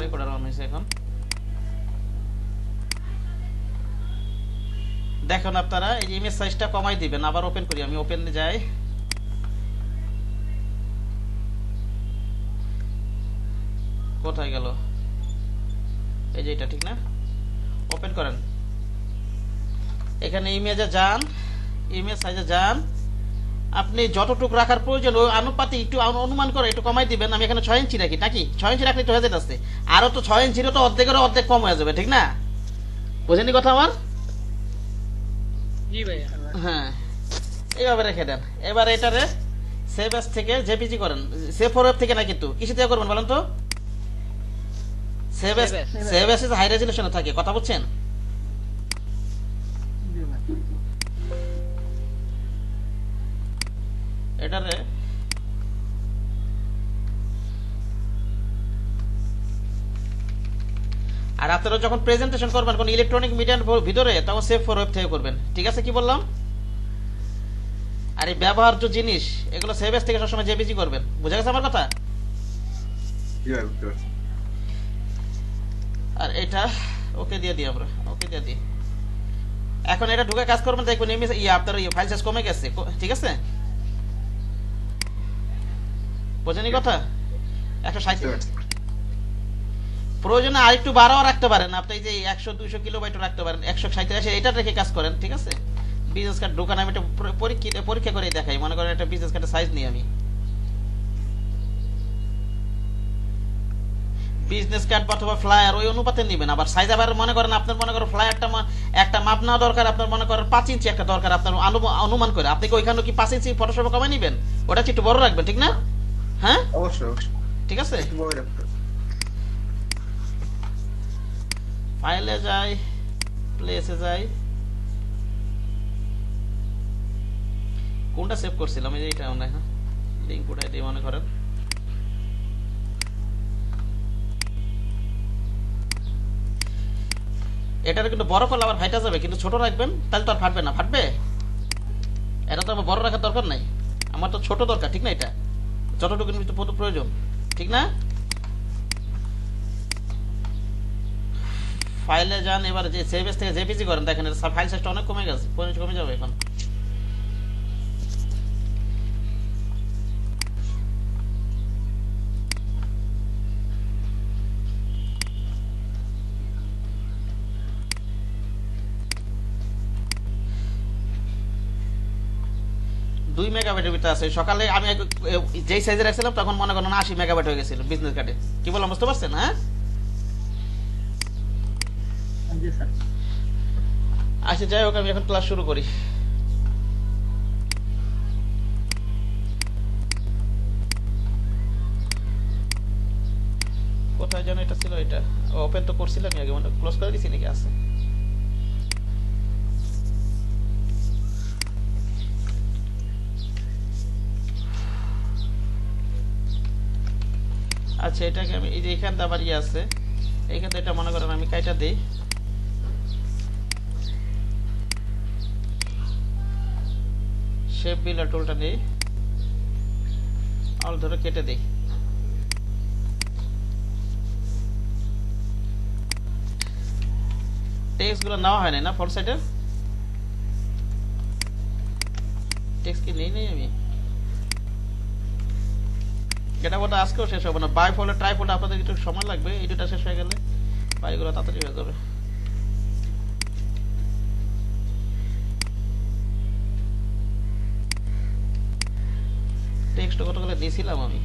Recorder on হয়েছে এখন। দেখুন আপনারা এই ইমেজ সাইজটা কমাই দিবেন। আবার ওপেন করি, আমি ওপেনে যাই। কোথায় গেল? এই যে এটা ঠিক না? ওপেন করেন, এখানে ইমেজে যান, ইমেজ সাইজে যান। আপনি যতটুকু রাখার প্রয়োজন ওই আনুপাতিক একটু অনুমান করে একটু কমাই দিবেন। আমি এখানে 6 ইঞ্চি রাখি, নাকি 6 ইঞ্চি রাখলে তো হয়ে যেতেছে। আরো তো 6 ইঞ্চিরও তো অর্ধেকেরও অর্ধেক কম হয়ে যাবে, ঠিক না? বুঝেনি কথা আমার? জি ভাই। হ্যাঁ, এইভাবে রেখে দেন। এবার এটারে সেভ এস থেকে জেপিজি করেন। সেভ ফর ওয়েব থেকে না, কিন্তু কিছু দিয়ে করবেন বলেন তো? Save as, save as high রেজুলেশনে থাকে, কথা বলছেন? এটারে আর আপনারা যখন প্রেজেন্টেশন করবেন কোন ইলেকট্রনিক মিডিয়ার ভিতরে, তখন সেভ ফর ওয়েব থেকে করবেন, ঠিক আছে? কি বললাম? আর এই ব্যবহার্য জিনিস এগুলো সেভ এস থেকে সবসময় জেপিজি করবেন। বুঝা গেছে আমার কথা? আর এটা ওকে দিয়ে দিই আমরা, ওকে দিয়ে দিই। এখন এটা ঢুকে কাজ করবেন, দেখবেন আপনার ফাইল সাইজ কমে গেছে, ঠিক আছে? বোঝেনি কথা? 160 প্রয়োজনে আরেকটু বাড়াও রাখতে পারেন আপনি, যে 100-200 কিলোবাইট রাখতে পারেন। 187 এটা রেখে কাজ করেন, ঠিক আছে? বিজনেস কার্ড ঢোকান, আমি এটা পরীক্ষা করে দেখাই। মনে করেন একটা বিজনেস কার্ডের সাইজ নিই আমি, বিজনেস কার্ড অথবা ফ্লায়ার ওই অনুপাতে নেবেন। আবার সাইজ আবার মনে করেন আপনার মনে করেন ফ্লায়ারটা একটা মাপ নেওয়া দরকার, আপনার মনে করেন 5 ইঞ্চি একটা দরকার আপনার অনুমান করে। আপনি কি ওইখানে কি 5 ইঞ্চি ফটোশপে কমাই নেবেন? ওটা একটু বড় রাখবেন, ঠিক না? হ্যাঁ অবশ্যই অবশ্যই, ঠিক আছে। একটু বড় রাখতে হবে। ফাইলে যাই, প্লেসে যাই, কোনটা সেভ করছিলাম? এই যে এটা মনে হয়, হ্যাঁ লিংক উঠাই দিই মনে করেন। এটার কিন্তু বড় করলে আবার ফাইটা যাবে, কিন্তু ছোট রাখবেন তাহলে তো আর ফাটবে না। ফাটবে? এটা তো আমার বড় রাখার দরকার নাই, আমার তো ছোট দরকার, ঠিক না? এটা যতটুকু প্রয়োজন, ঠিক না? ফাইলে যান, এবার যে সেভ এস থেকে জেপিজি করেন, দেখেন এটা ফাইল সাইজটা অনেক কমে গেছে, কমে যাবে এখন। দুই মেগাবাইটের ভিতরে আছে। সকালে আমি যেই সাইজে রাখছিলাম তখন মনে করেন 80 মেগাবাইট হয়ে গেছিল বিজনেস কার্ডে। কি বললাম বুঝতে পারছেন? হ্যাঁ আচ্ছা, যাই হোক আমি এখন ক্লাস শুরু করি। কোথায় যেন এটা ছিল? এটা ওপেন তো করছিলাম আগে, মানে ক্লোজ করে দিছি নাকি? আছে। আচ্ছা, এটাকে আমি এই যে এখানটা আবার ইয়ে আছে, এইখানটা এটা মনে করেন আমি কাইটা দিই। শেপ বিল্ডার টুলটা দিই, অল ধরে কেটে দিই। টেক্সট গুলো নেওয়া হয় না ফ্রন্ট সাইডের টেক্সট কি নেই আমি? এটা বলতে আজকেও শেষ হবে না। বাই ফোল্ডার ট্রাই ফোল্ডার আপনাদের একটু সময় লাগবে, এই দুটা শেষ হয়ে গেলে ফাইলগুলো তাড়াতাড়ি হয়ে যাবে। টেক্সট কতগুলো দিয়েছিলাম আমি?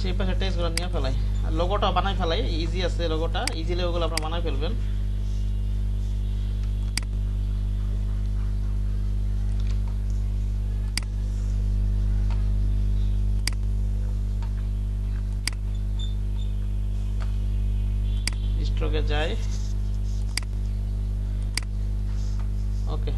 সেই পাশে টেক্সটগুলো নিয়ে ফেলাই, আর লোগোটা বানাই ফেলাই। ইজি আছে লোগোটা, ইজিলি ওগুলো আপনারা বানাই ফেলবেন। স্ট্রোকে যাই। ওকে,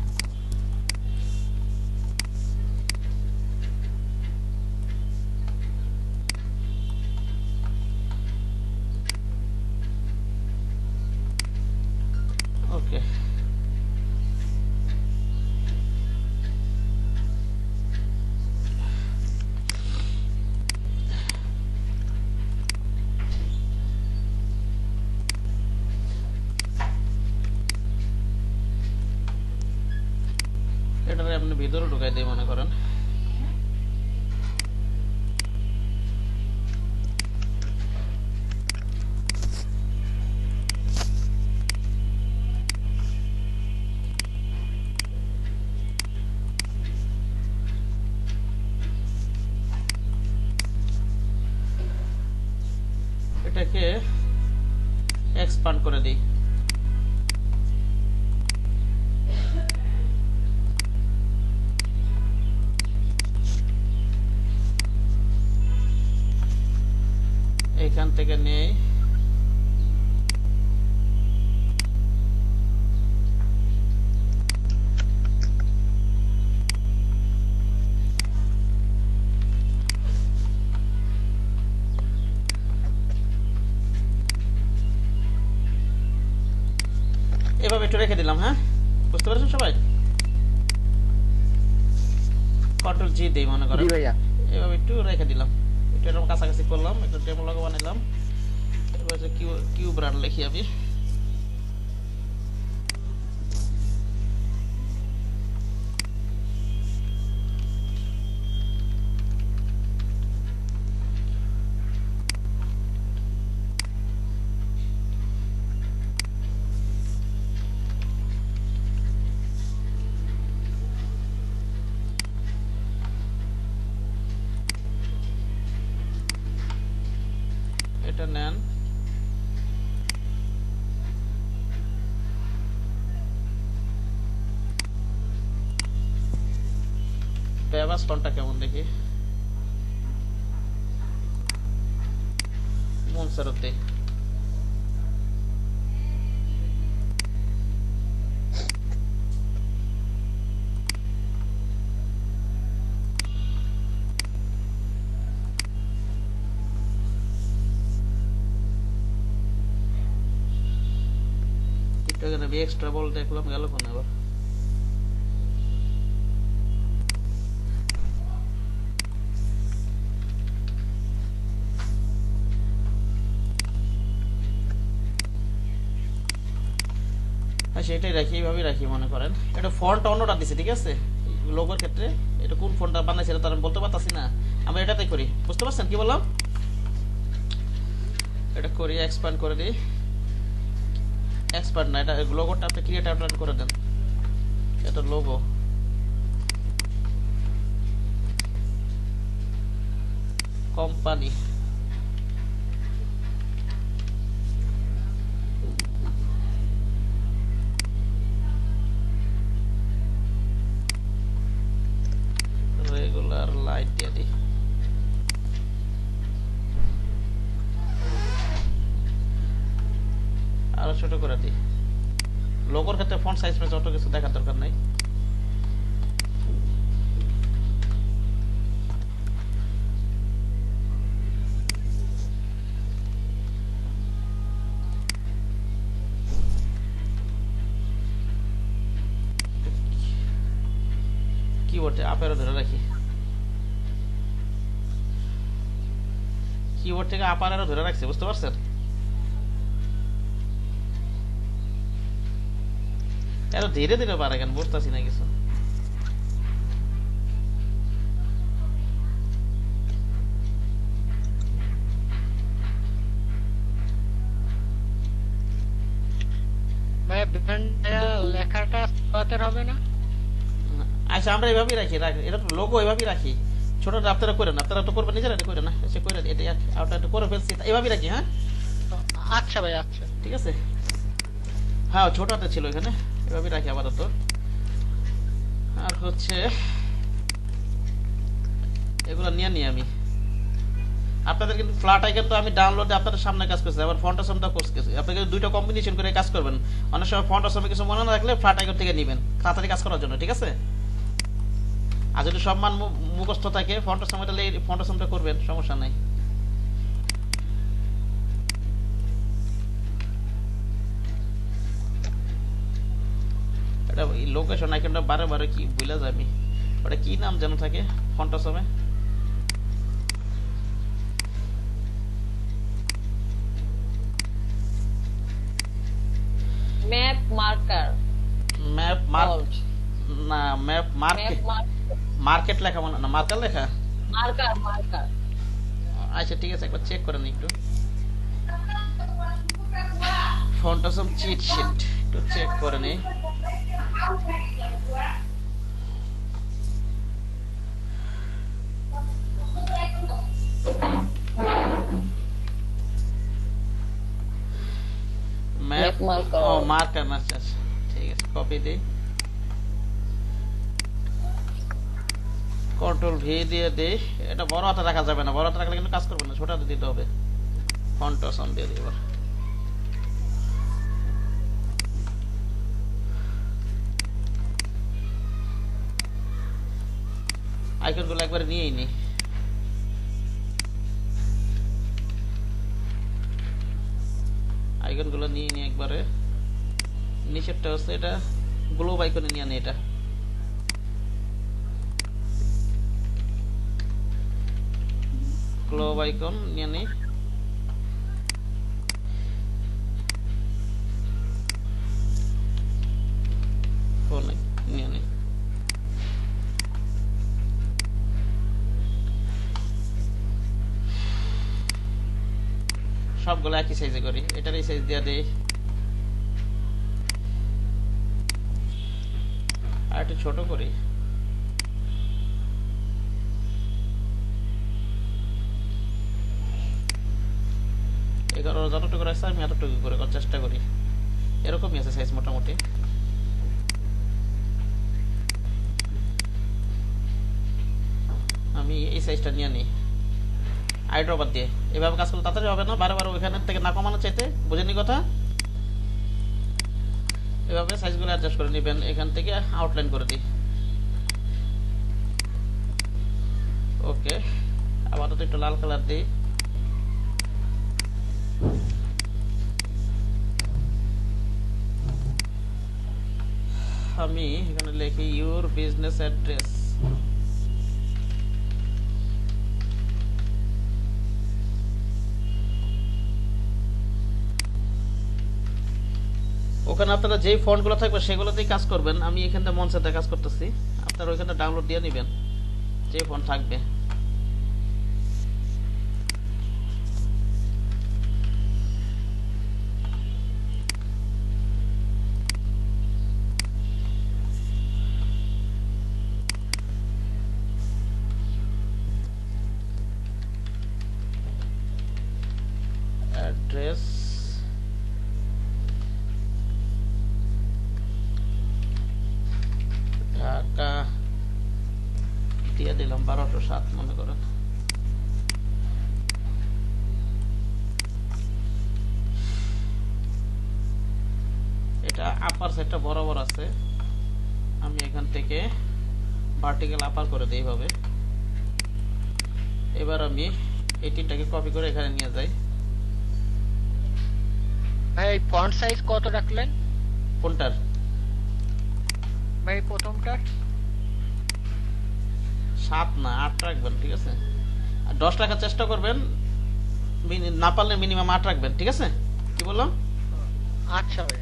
ওকে। এটারে আপনি ভিতরে ঢুকাই দিয়ে মনে করেন। এটাকে এক্সপান্ড করে দিই। এখান থেকে নেই, এভাবে একটু রেখে দিলাম। হ্যাঁ, বুঝতে পারছেন সবাই? কন্ট্রোল জি দেই মনে করেন, এভাবে একটু রেখে দিলাম, একটু এরকম কাছাকাছি করলাম, একটু ডেমো লোগো বানাইলাম। এবার যে কিউ ব্র্যান্ড লিখি আমি। এটা নেন, পেবাস ফন্টটা কেমন দেখি, মনসারতে। এখানে বি এক্সট্রা বল দেখলাম, গেল কোন আবার? সেটাই রাখি, এইভাবেই রাখি মনে করেন। এটা ফন্ট অন্যটা দিছে, ঠিক আছে? লোগোর ক্ষেত্রে এটা কোন ফন্টটা বানাইছে এটা তো আমি বলতে পারতাছি না, আমরা এটাতেই করি। বুঝতে পারছেন কি বললাম? এটা করি, এক্সপ্যান্ড করে দিই। এক্সপার্ট না, এটা লোগোটা আপনি ক্রিয়েট আউটলাইন করে দেন। এটা লোগো, কোম্পানি, রেগুলার লাইট দিয়ে দিই। আরো ছোট করে দিই। লোগোর ক্ষেত্রে ফন্ট সাইজ মেজ অত কিছু দেখার দরকার নাই। কিবোর্ডে আপ অ্যারো ধরে রাখি, কিবোর্ড থেকে আপ অ্যারো ধরে রাখছি, বুঝতে পারছেন? এত ধীরে ধীরে পারে কেন বুঝতেছি না কিছু। লেখাটা হাতের হবে না? আচ্ছা, আমরা এইভাবেই রাখি, এটা তো লোগো এইভাবেই রাখি। ছোট আপনারা করেন, আপনারা তো করবেন, নিজেরা করে না, সে করে এটা আউটলাইন করে ফেলছি, এইভাবেই রাখি। হ্যাঁ আচ্ছা ভাই, আচ্ছা ঠিক আছে। হ্যাঁ, ছোট হাতে ছিল এখানে, এভাবেই রাখি আপাতত। আর হচ্ছে এগুলো নিয়ে আমি আপনাদের কিন্তু ফ্ল্যাট আইকন তো আমি ডাউনলোডে আপনাদের সামনে কাজ করছি, আবার ফন্ট আসামটা করছি। আপনাকে দুইটা কম্বিনেশন করে কাজ করবেন। অনেক সময় ফন্ট আসামে কিছু মনে না রাখলে ফ্ল্যাট আইকন থেকে নেবেন তাড়াতাড়ি কাজ করার জন্য, ঠিক আছে? আর যদি সব মান মুখস্থ থাকে ফন্ট আসামে, তাহলে ফন্ট আসামটা করবেন, সমস্যা নাই। এটা লোকেশন আইকনটা বারে বারে কি ভুলে যায় আমি, ওটা কি নাম যেন থাকে ফন্ট আসামে? ম্যাপ মার্কার, ম্যাপ মার্ক না, ম্যাপ মার্কেট, মার্কেট লেখা মনে না, মার্কার লেখা। Marker marker. আচ্ছা ঠিক আছে, একবার চেক করে নিই একটু। ফন্ট আসাম চিট শিট একটু চেক করে নিই। Map marker. ও মার্কার, আচ্ছা আচ্ছা ঠিক আছে, কপি দিই, কন্ট্রোল ভি দিয়ে দিই। এটা বড় হাতে রাখা যাবে না, বড় হাতে রাখলে কিন্তু কাজ করবে না, ছোট হাতে দিতে হবে। ফন্ট আসাম দিয়ে দিই এবার। আইকনগুলো একবারে নিয়েই নি। আইকনগুলো নিয়ে নি একবারে। নিচেরটা হচ্ছে এটা গ্লোব আইকনে নিয়ে নি, এটা গ্লোব আইকন নিয়ে নি। নিয়ে নি সবগুলো একই সাইজে করি, এটার এই সাইজ দিয়ে দিই। আর একটু ছোট করি, এগারো যতটুকু আছে আমি এতটুকু করে করার চেষ্টা করি। এরকমই আছে সাইজ মোটামুটি। আমি এই সাইজটা নিয়ে নিই আইড্রপার দিয়ে। এভাবে কাজ করলে তাড়াতাড়ি হবে না, বারে বারে ওইখান থেকে না কমানো চাইতে, বুঝেনি কথা? এভাবে সাইজগুলো অ্যাডজাস্ট করে নেবেন। এখান থেকে আউটলাইন করে দিই। ওকে, আপাতত একটু লাল কালার দিই। আমি এখানে লিখি ইউর বিজনেস অ্যাড্রেস। ওখানে আপনারা যেই ফন্টগুলো থাকবে সেগুলোতেই কাজ করবেন। আমি এখানটা মনসেতে কাজ করতেছি, আপনারা ওইখানটা ডাউনলোড দিয়ে নেবেন যে ফন্ট থাকবে। অ্যাড্রেস ঢাকা দিয়ে দিলাম 1207 মনে করেন। এটা আপার সাইডটা বরাবর আছে, আমি এখান থেকে ভার্টিক্যাল আপার করে দিই এইভাবে। এবার আমি এই তিনটাকে কপি করে এখানে নিয়ে যাই। ভাই ফন্ট সাইজ কত রাখলেন? কোনটার? ভাই প্রথমটার 7 না 8 রাখবেন, ঠিক আছে? আর 10 রাখার চেষ্টা করবেন, না পারলে মিনিমাম 8 রাখবেন, ঠিক আছে? কি বললাম? আচ্ছা ভাই।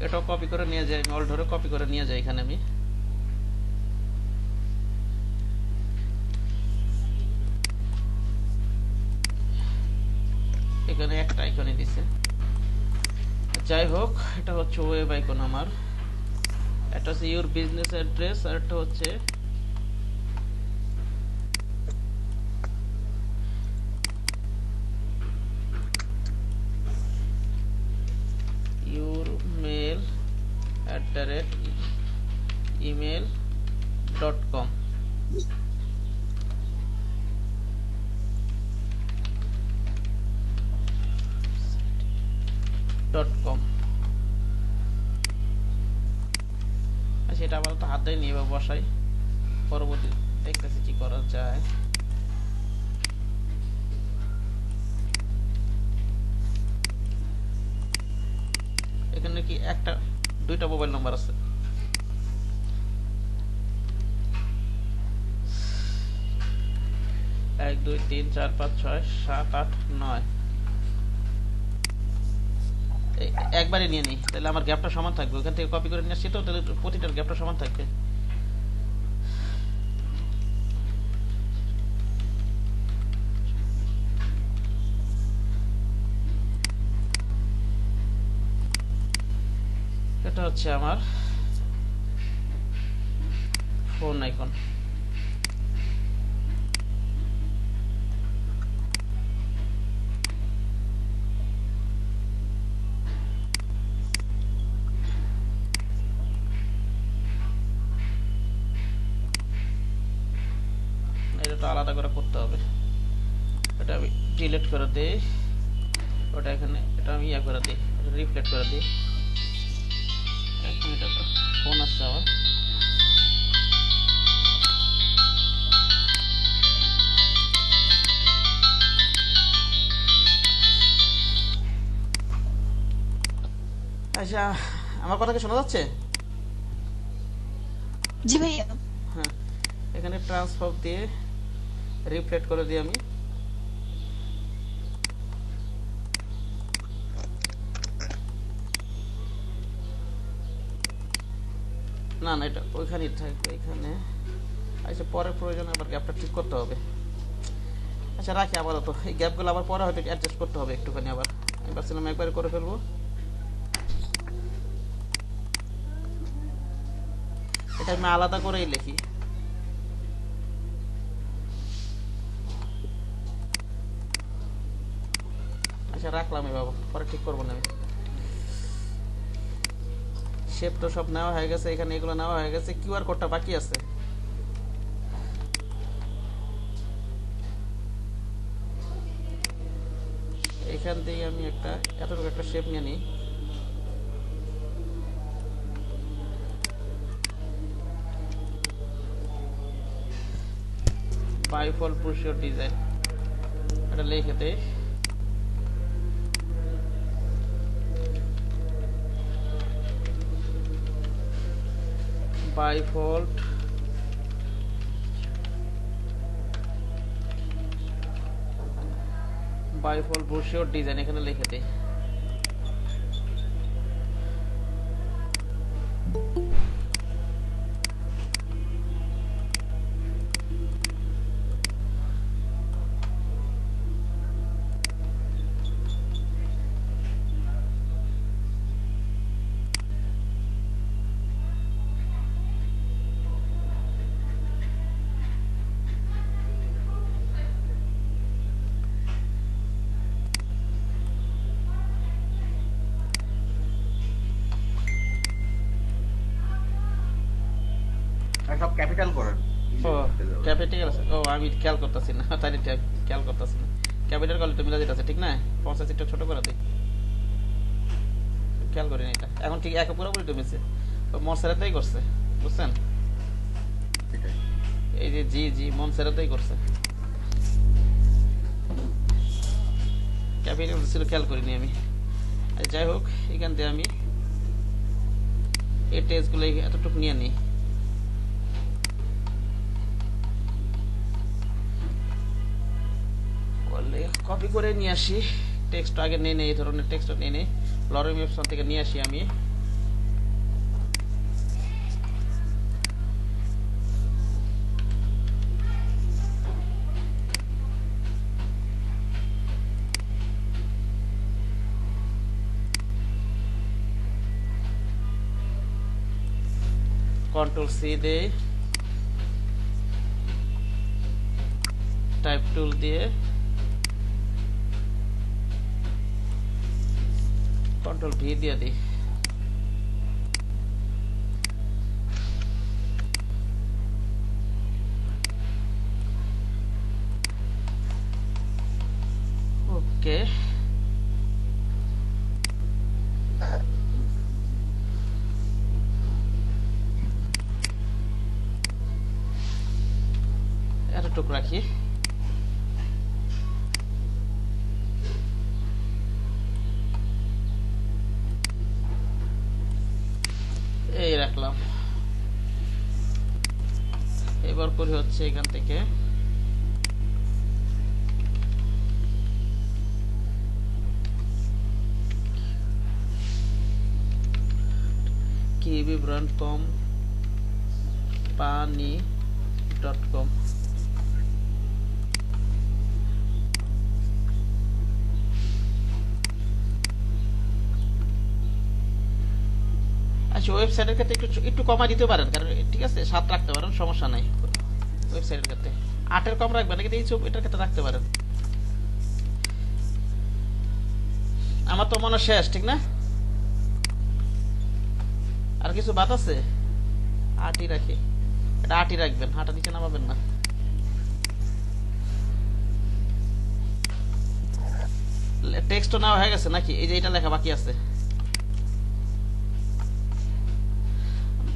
এটাও কপি করে নিয়ে যাই, আমি অল ধরে কপি করে নিয়ে যাই এখানে। আমি এখানে একটা আইকনই দিছে। যাই হোক, এটা হচ্ছে ওয়েব আইকন আমার। এটা হচ্ছে ইউর বিজনেস অ্যাড্রেস, আর এটা হচ্ছে ইউর মেল .com .com আচ্ছা, এটা আবার তো হাত দিয়ে নিয়ে বসাই, পরবর্তী দেখতেছি কি করা যায়। এখানে কি একটা দুইটা মোবাইল নাম্বার আছে, এক দুই তিন চার পাঁচ ছয় সাত আট নয়, একবারে নিয়ে নিই, তাহলে আমার গ্যাপটা সমান থাকবে। ওখান থেকে কপি করে নিয়ে আসছি তো, তাহলে প্রতিটার গ্যাপটা সমান থাকবে। এটা হচ্ছে আমার ফোন আইকন। এটা আলাদা করে করতে হবে, এটা আমি ডিলিট করে দিই, ওটা এখানে এটা আমি ইয়া করে দিই, রিফ্লেক্ট করে দিই। এখন এটা তো ফোন আসছে আমার, আচ্ছা আমার কথা কি শোনা যাচ্ছে? জি ভাইয়া। হ্যাঁ, এখানে ট্রান্সফর্ম দিয়ে রিফ্লেক্ট করে দিই আমি। না না, এটা ওইখানেই থাকবে, এখানে। আচ্ছা, পরে প্রয়োজনে আবার গ্যাপটা ঠিক করতে হবে। আচ্ছা রাখি আপাতত, এই গ্যাপগুলো আবার পরে হয়তো অ্যাডজাস্ট করতে হবে একটুখানি। আবার আমি ভাবছিলাম একবারে করে ফেলবো, এটা আমি আলাদা করেই লিখি। আচ্ছা রাখলাম, এই বাবা, পরে ঠিক করবো না আমি। শেপ তো সব নেওয়া হয়ে গেছে, এখানে এগুলো নেওয়া হয়ে গেছে, কিউআর কোডটা বাকি আছে। এখান থেকে আমি একটা এতটুকু একটা শেপ নিয়ে নিই, বাইফল পুশ ইওর ডিজাইন, এটা লিখে দেই। বাইফল্ট বাইফল পুশ ইওর ডিজাইন এখানে লিখে দেই। সব ক্যাপিটাল করেন। ও ক্যাপিটাল আছে, ও আমি খেয়াল করতেছি না, তাই খেয়াল করতেছি না। ক্যাপিটাল করলে তো মিলা যেতেছে, ঠিক না? প্রসেস একটু ছোট করে দিই, খেয়াল করিনি এটা। এখন ঠিক একে পুরোপুরি জমেছে, মন সেরাতেই করছে, বুঝছেন? এই যে জি জি মন সেরাতেই করছে, ক্যাপিটাল ছিল খেয়াল করিনি আমি। যাই হোক, এখান থেকে আমি এই টেক্সটগুলো এতটুকু নিয়ে নিই। কপি করে নিয়ে আসি, টেক্সট আগে নিয়ে নেই, এই ধরনের টেক্সট নিয়ে নেই, লরেম ওয়েবসাইট থেকে নিয়ে আসি আমি। কন্ট্রোল সি দিয়ে টাইপ টুল দিয়ে কন্ট্রোল ভি দিয়ে দিই। ওকে, এতটুকু রাখি। এই রাখলাম। এবার করি হচ্ছে এখান থেকে কি বিবরণ company.com। আচ্ছা, ওয়েবসাইটের ক্ষেত্রে একটু কমাই দিতে পারেন, কারণ ঠিক আছে 7 রাখতে পারেন, সমস্যা নাই। ওয়েবসাইটের ক্ষেত্রে 8-এর কম রাখবেন, কিন্তু এই এটার ক্ষেত্রে রাখতে পারেন। আমার তো মনে শেষ, ঠিক না? আর কিছু বাদ আছে? 8ই রাখি, এটা 8ই রাখবেন, 8টা নিচে নামাবেন না। টেক্সট তো নেওয়া হয়ে গেছে নাকি? এই যে এটা লেখা বাকি আছে,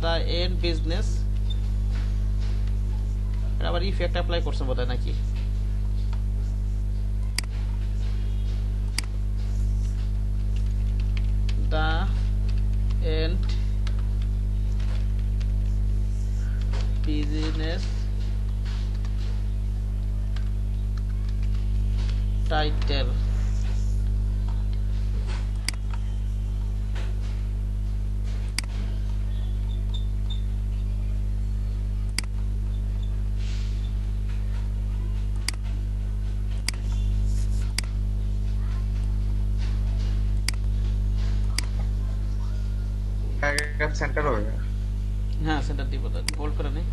দ্য এন্ড বিজনেস। আবার ইফেক্ট অ্যাপ্লাই করছে বোধহয় নাকি? The end business title. Paragraph centre হবে। হ্যাঁ, সেন্টার দিব, বোল্ড করে নেই।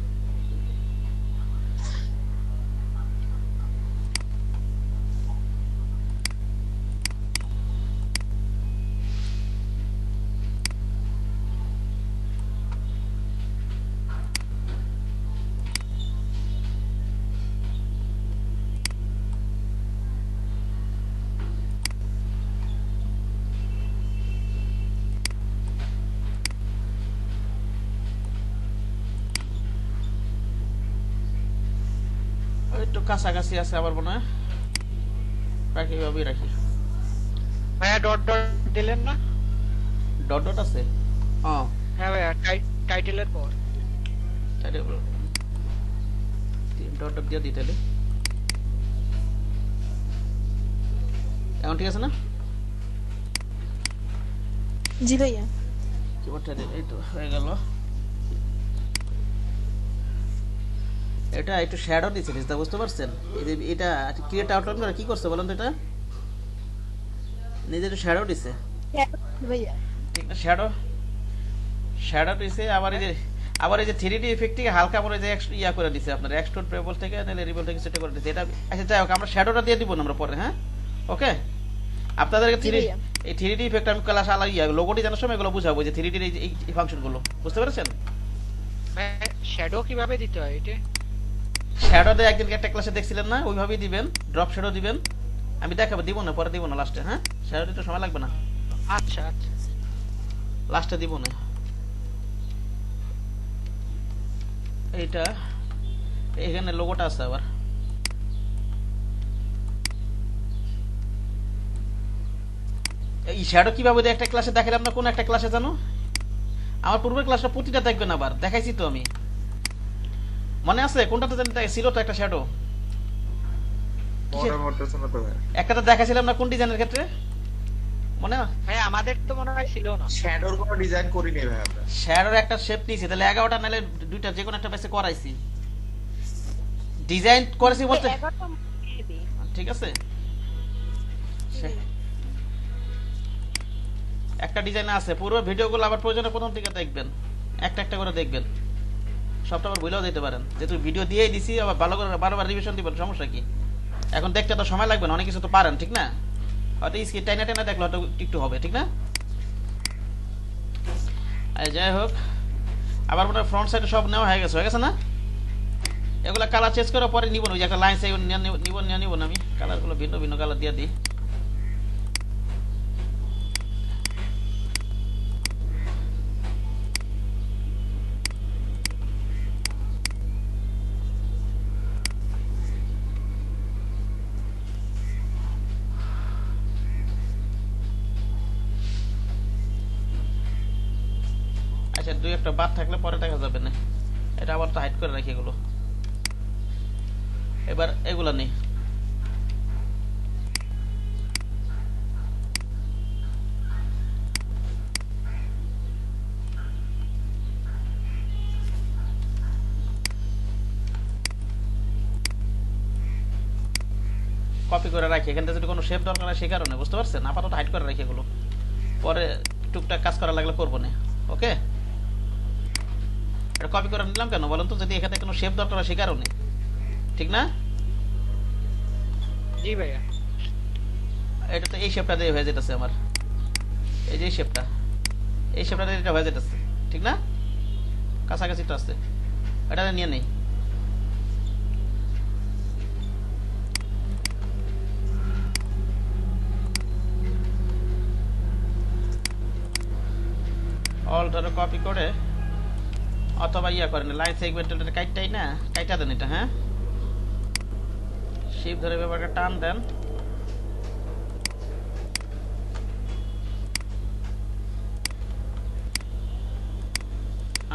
একটু কাছাকাছি আছে আবার মনে হয়, বাকি ভাবেই রাখি। ভাইয়া ডট ডট দিলেন না? ডট ডট আছে? হ্যাঁ ভাইয়া, টাইটেলের পর। ডট ডট দিয়ে দিতে এখন ঠিক আছে না? জি ভাইয়া। কিবোর্ডটা এই তো হয়ে গেল। এটা একটু শ্যাডো দিচ্ছে, বুঝতে পারছেন? এই যে এটা ক্রিয়েট আউটলাইন করে কি করছে বলেন তো? এটা নিজে একটু শ্যাডো দিচ্ছে, ভাইয়া ঠিক না? শ্যাডো দিচ্ছে। আবার এই যে 3D ইফেক্টটিকে হালকা করে যে ইয়া করে দিছে, আপনার এক্সট্রুড পেবল থেকে নালে রিবল থেকে সেটা করে দিছে। এটা আচ্ছা যাই হোক, আমরা শ্যাডোটা দিয়ে দিব না আমরা পরে। হ্যাঁ, ওকে। আপনাদেরকে এই 3D ইফেক্ট আমি ক্লাস আলাদা লোগোটি জানার সময় এগুলো বুঝাবো, যে 3D এর এই ফাংশনগুলো বুঝতে পেরেছেন? শ্যাডো কিভাবে দিতে হয় এটা? শ্যাডো দিয়ে একদিন একটা ক্লাসে দেখছিলেন না, ওইভাবেই দিবেন, ড্রপ শ্যাডো দিবেন। আমি দেখাবো, দিব না পরে, দিব না লাস্টে। হ্যাঁ, শ্যাডো দিতে সময় লাগবে না, আচ্ছা আচ্ছা, লাস্টে দিব না। এইটা এখানে লোগোটা আছে আবার। এই শ্যাডো কিভাবে দেয় একটা ক্লাসে দেখালাম না, কোন একটা ক্লাসে জানো? আমার পূর্বের ক্লাসটা প্রতিটা দেখবেন, আবার দেখাইছি তো আমি, মনে আছে? কোনটাতে জানি ছিল তো একটা শ্যাডো, একটাতে দেখাইছিলাম না কোন ডিজাইনের ক্ষেত্রে, মনে হয়? ভাই আমাদের তো মনে হয় ছিল না। শ্যাডোর কোনো ডিজাইন করিনি ভাই আমরা। শ্যাডোর একটা শেপ নিয়েছি, তাহলে 11টা নালে 2টা যে কোনো একটা বেসে করাইছি, ডিজাইন করেছি বলতে, ঠিক আছে? একটা ডিজাইন আছে, পুরো ভিডিওগুলো আবার প্রয়োজনে প্রথম থেকে দেখবেন, একটা একটা করে দেখবেন, সবটা আবার ভুলেও দিতে পারেন, যেহেতু ভিডিও দিয়েই দিছি, আবার ভালো করে বারবার রিভিশন দিবেন, সমস্যা কি? এখন দেখতে তো সময় লাগবে না, অনেক কিছু তো পারেন, ঠিক না? হয়তো স্ক্রিন টাইনা টাইনা দেখলে হয়তো একটু হবে, ঠিক না? যাই হোক, আবার মনে হয় ফ্রন্ট সাইডে সব নেওয়া হয়ে গেছে না? এগুলো কালার চেঞ্জ করার পরে নিব না, ওই যে একটা লাইন নিব না, আমি কালারগুলো ভিন্ন ভিন্ন কালার দিয়ে দিই। দুই একটা বাদ থাকলে পরে দেখা যাবে না। এটা আবার তো হাইড করে রাখি এগুলো। এবার এগুলা নেই, কপি করে রাখি। এখান থেকে যদি কোনো শেপ দরকার হয় সেই কারণে, বুঝতে পারছেন? আপাতত হাইড করে রাখি এগুলো, পরে টুকটাক কাজ করা লাগলে করবো না। ওকে, এটা কপি করে নিলাম কেন বলেন তো? যদি এখানে কোনো শেপ দরকার হয় সেই কারণে, ঠিক না? জি ভাইয়া। এটা তো এই শেপটা দিয়ে হয়ে যেতেছে আমার, এই যে শেপটা, এই শেপটা দিয়ে এটা হয়ে যেতেছে, ঠিক না? কাছাকাছি তো আসছে, এটা নিয়ে নেই। অলটারে কপি করে অথবা ইয়া করেন, লাইন সেগমেন্টটা কাইটটাই না, কাইটা দেন এটা। হ্যাঁ, শিফট ধরে ব্যাপারটা টান দেন,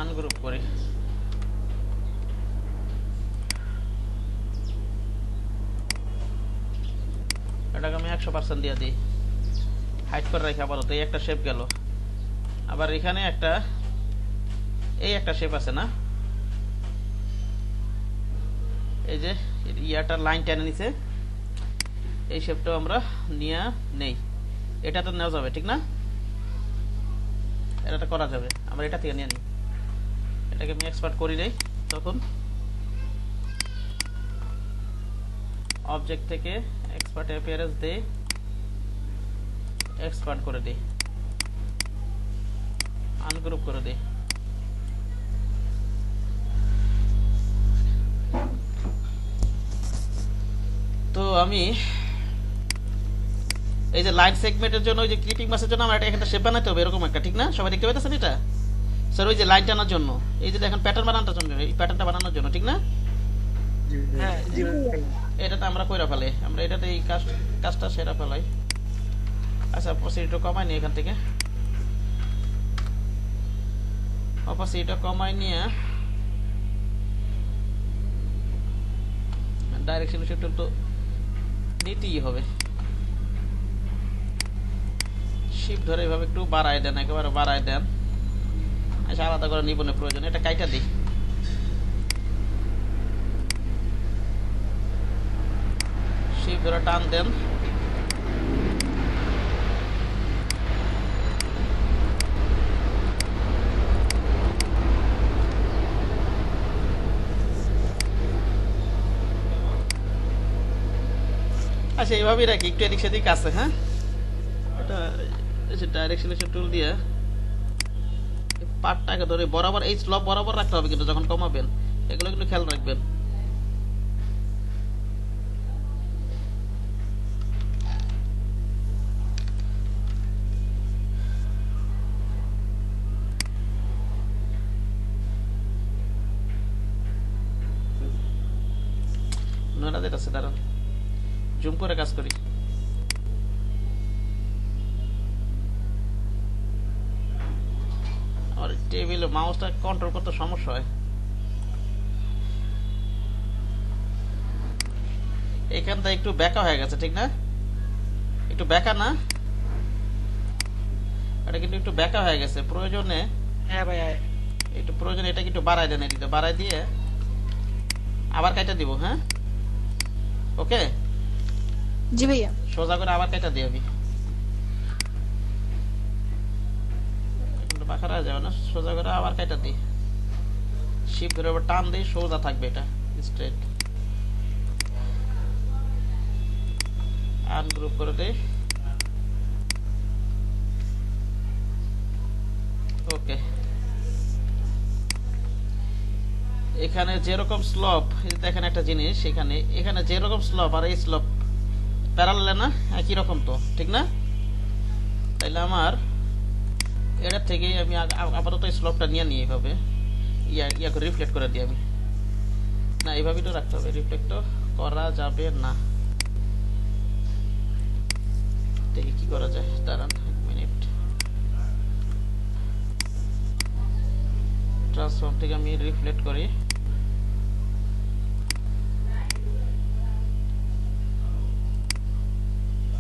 আনগ্রুপ করি। এটাকে আমি 100% দিয়ে দিই, হাইড করে রাখি। আপাতত এই একটা শেপ গেল, আবার এখানে একটা, এই একটা শেপ আছে না, এই যে ইয়াটার লাইন টেনে নিছে, এই শেপটাও আমরা নিয়ে নেই। এটা তো নেওয়া যাবে, ঠিক না? এটা তো করা যাবে, আমরা এটা থেকে নিয়ে নিই। এটাকে আমি এক্সপার্ট করি নেই, তখন অবজেক্ট থেকে এক্সপার্ট অ্যাপিয়ারেন্স দিয়ে এক্সপার্ট করে দিই, আনগ্রুপ করে দিই। তো আমি এই যে লাইন সেগমেন্টের জন্য, ওই যে ক্লিপিং মাসের জন্য আমার এটা এখানে শেপ বানাতে হবে, এরকম একটা, ঠিক না? সবাই দেখতে পাইতেছেন এটা স্যার? ওই যে লাইন টানার জন্য, এই যে দেখেন প্যাটার্ন বানানোর জন্য, এই প্যাটার্নটা বানানোর জন্য, ঠিক না? হ্যাঁ এটাতে আমরা কইরা ফেলাই, আমরা এটাতে এই কাজটা সেরা ফেলাই। আচ্ছা, অপোসিটটা কমাই নিই এখান থেকে, অপোসিটটা কমাই নিয়ে ডাইরেকশন শিফট তো নিতেই হবে। শিফট ধরে এভাবে একটু বাড়ায় দেন, একেবারে বাড়ায় দেন। আচ্ছা, আলাদা করে নিব না প্রয়োজন, এটা কাইটা দিই। শিফট ধরে টান দেন, আচ্ছা এইভাবেই রাখি, একটু এদিক সেদিক আছে। হ্যাঁ, এটা ডাইরেকশন টুল দিয়ে পার্টটাকে ধরে বরাবর, এই স্লপ বরাবর রাখতে হবে কিন্তু যখন কমাবেন, এগুলো কিন্তু খেয়াল রাখবেন। নোনা যেতেছে, দাঁড়ান জুম করে কাজ করি। আমার টেবিলে মাউসটা কন্ট্রোল করতে সমস্যা হয়। এখানটা একটু বেঁকা হয়ে গেছে, ঠিক না? একটু বেঁকা না, এটা কিন্তু একটু বেঁকা হয়ে গেছে। প্রয়োজনে, হ্যাঁ ভাইয়া, একটু প্রয়োজনে এটাকে একটু বাড়াই দেন, এদিকে বাড়াই দিয়ে আবার কাটা দিব। হ্যাঁ, ওকে, জি ভাইয়া। সোজা করে আবার কাটা দিই আমি, বাঁকা রাখা যাবে না, সোজা করে আবার কাটা দিই। শিফট ধরে আবার টান দিই, সোজা থাকবে এটা স্ট্রেট। আনগ্রুপ করে দিই, ওকে। এখানে যেরকম স্লপ, দেখেন একটা জিনিস, এখানে যেরকম স্লপ আর এই স্লপ প্যারালাল না, একই রকম তো, ঠিক না? তাইলে আমার এটার থেকে আমি আপাতত স্লপটা নিয়ে নিই, এইভাবে ইয়া করে রিফ্লেক্ট করে দিই আমি। না, এইভাবেই তো রাখতে হবে, রিফ্লেক্ট করা যাবে না। দেখি কি করা যায়, দাঁড়ান এক মিনিট। ট্রান্সফর্ম থেকে আমি রিফ্লেক্ট করি।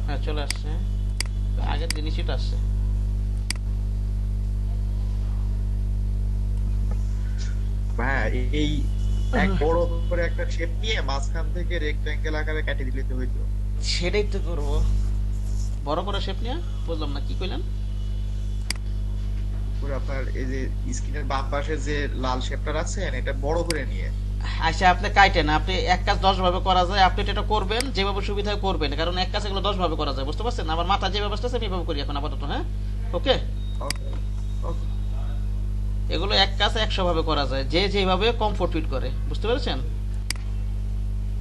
হ্যাঁ চলে আসছে, আগের জিনিসই তো আসছে। ভাইয়া এই এক বড় করে একটা শেপ নিয়ে মাঝখান থেকে রেক্ট্যাঙ্গেল আকারে কেটে দিলে তো হইতো। সেটাই তো করবো, বড় করে শেপ নিয়ে। বুঝলাম না কি কইলেন। পুরো আপনার এই যে স্ক্রিনের বাম পাশে যে লাল শেপটা আছেন এটা বড় করে নিয়ে। আচ্ছা আপনি কাটেন, আপনি এক কাজ 10 ভাবে করা যায়, আপনি এটা করবেন যেভাবে সুবিধা হয় করবেন, কারণ এক কাজ এগুলো 10 ভাবে করা যায়, বুঝতে পারছেন? আমার মাথা যেভাবে আসতেছে আমি এভাবে করি এখন আপাতত। হ্যাঁ ওকে, ওকে ওকে। এগুলো এক কাজ 100 ভাবে করা যায়, যে যেভাবে কমফোর্ট ফিট করে, বুঝতে পেরেছেন?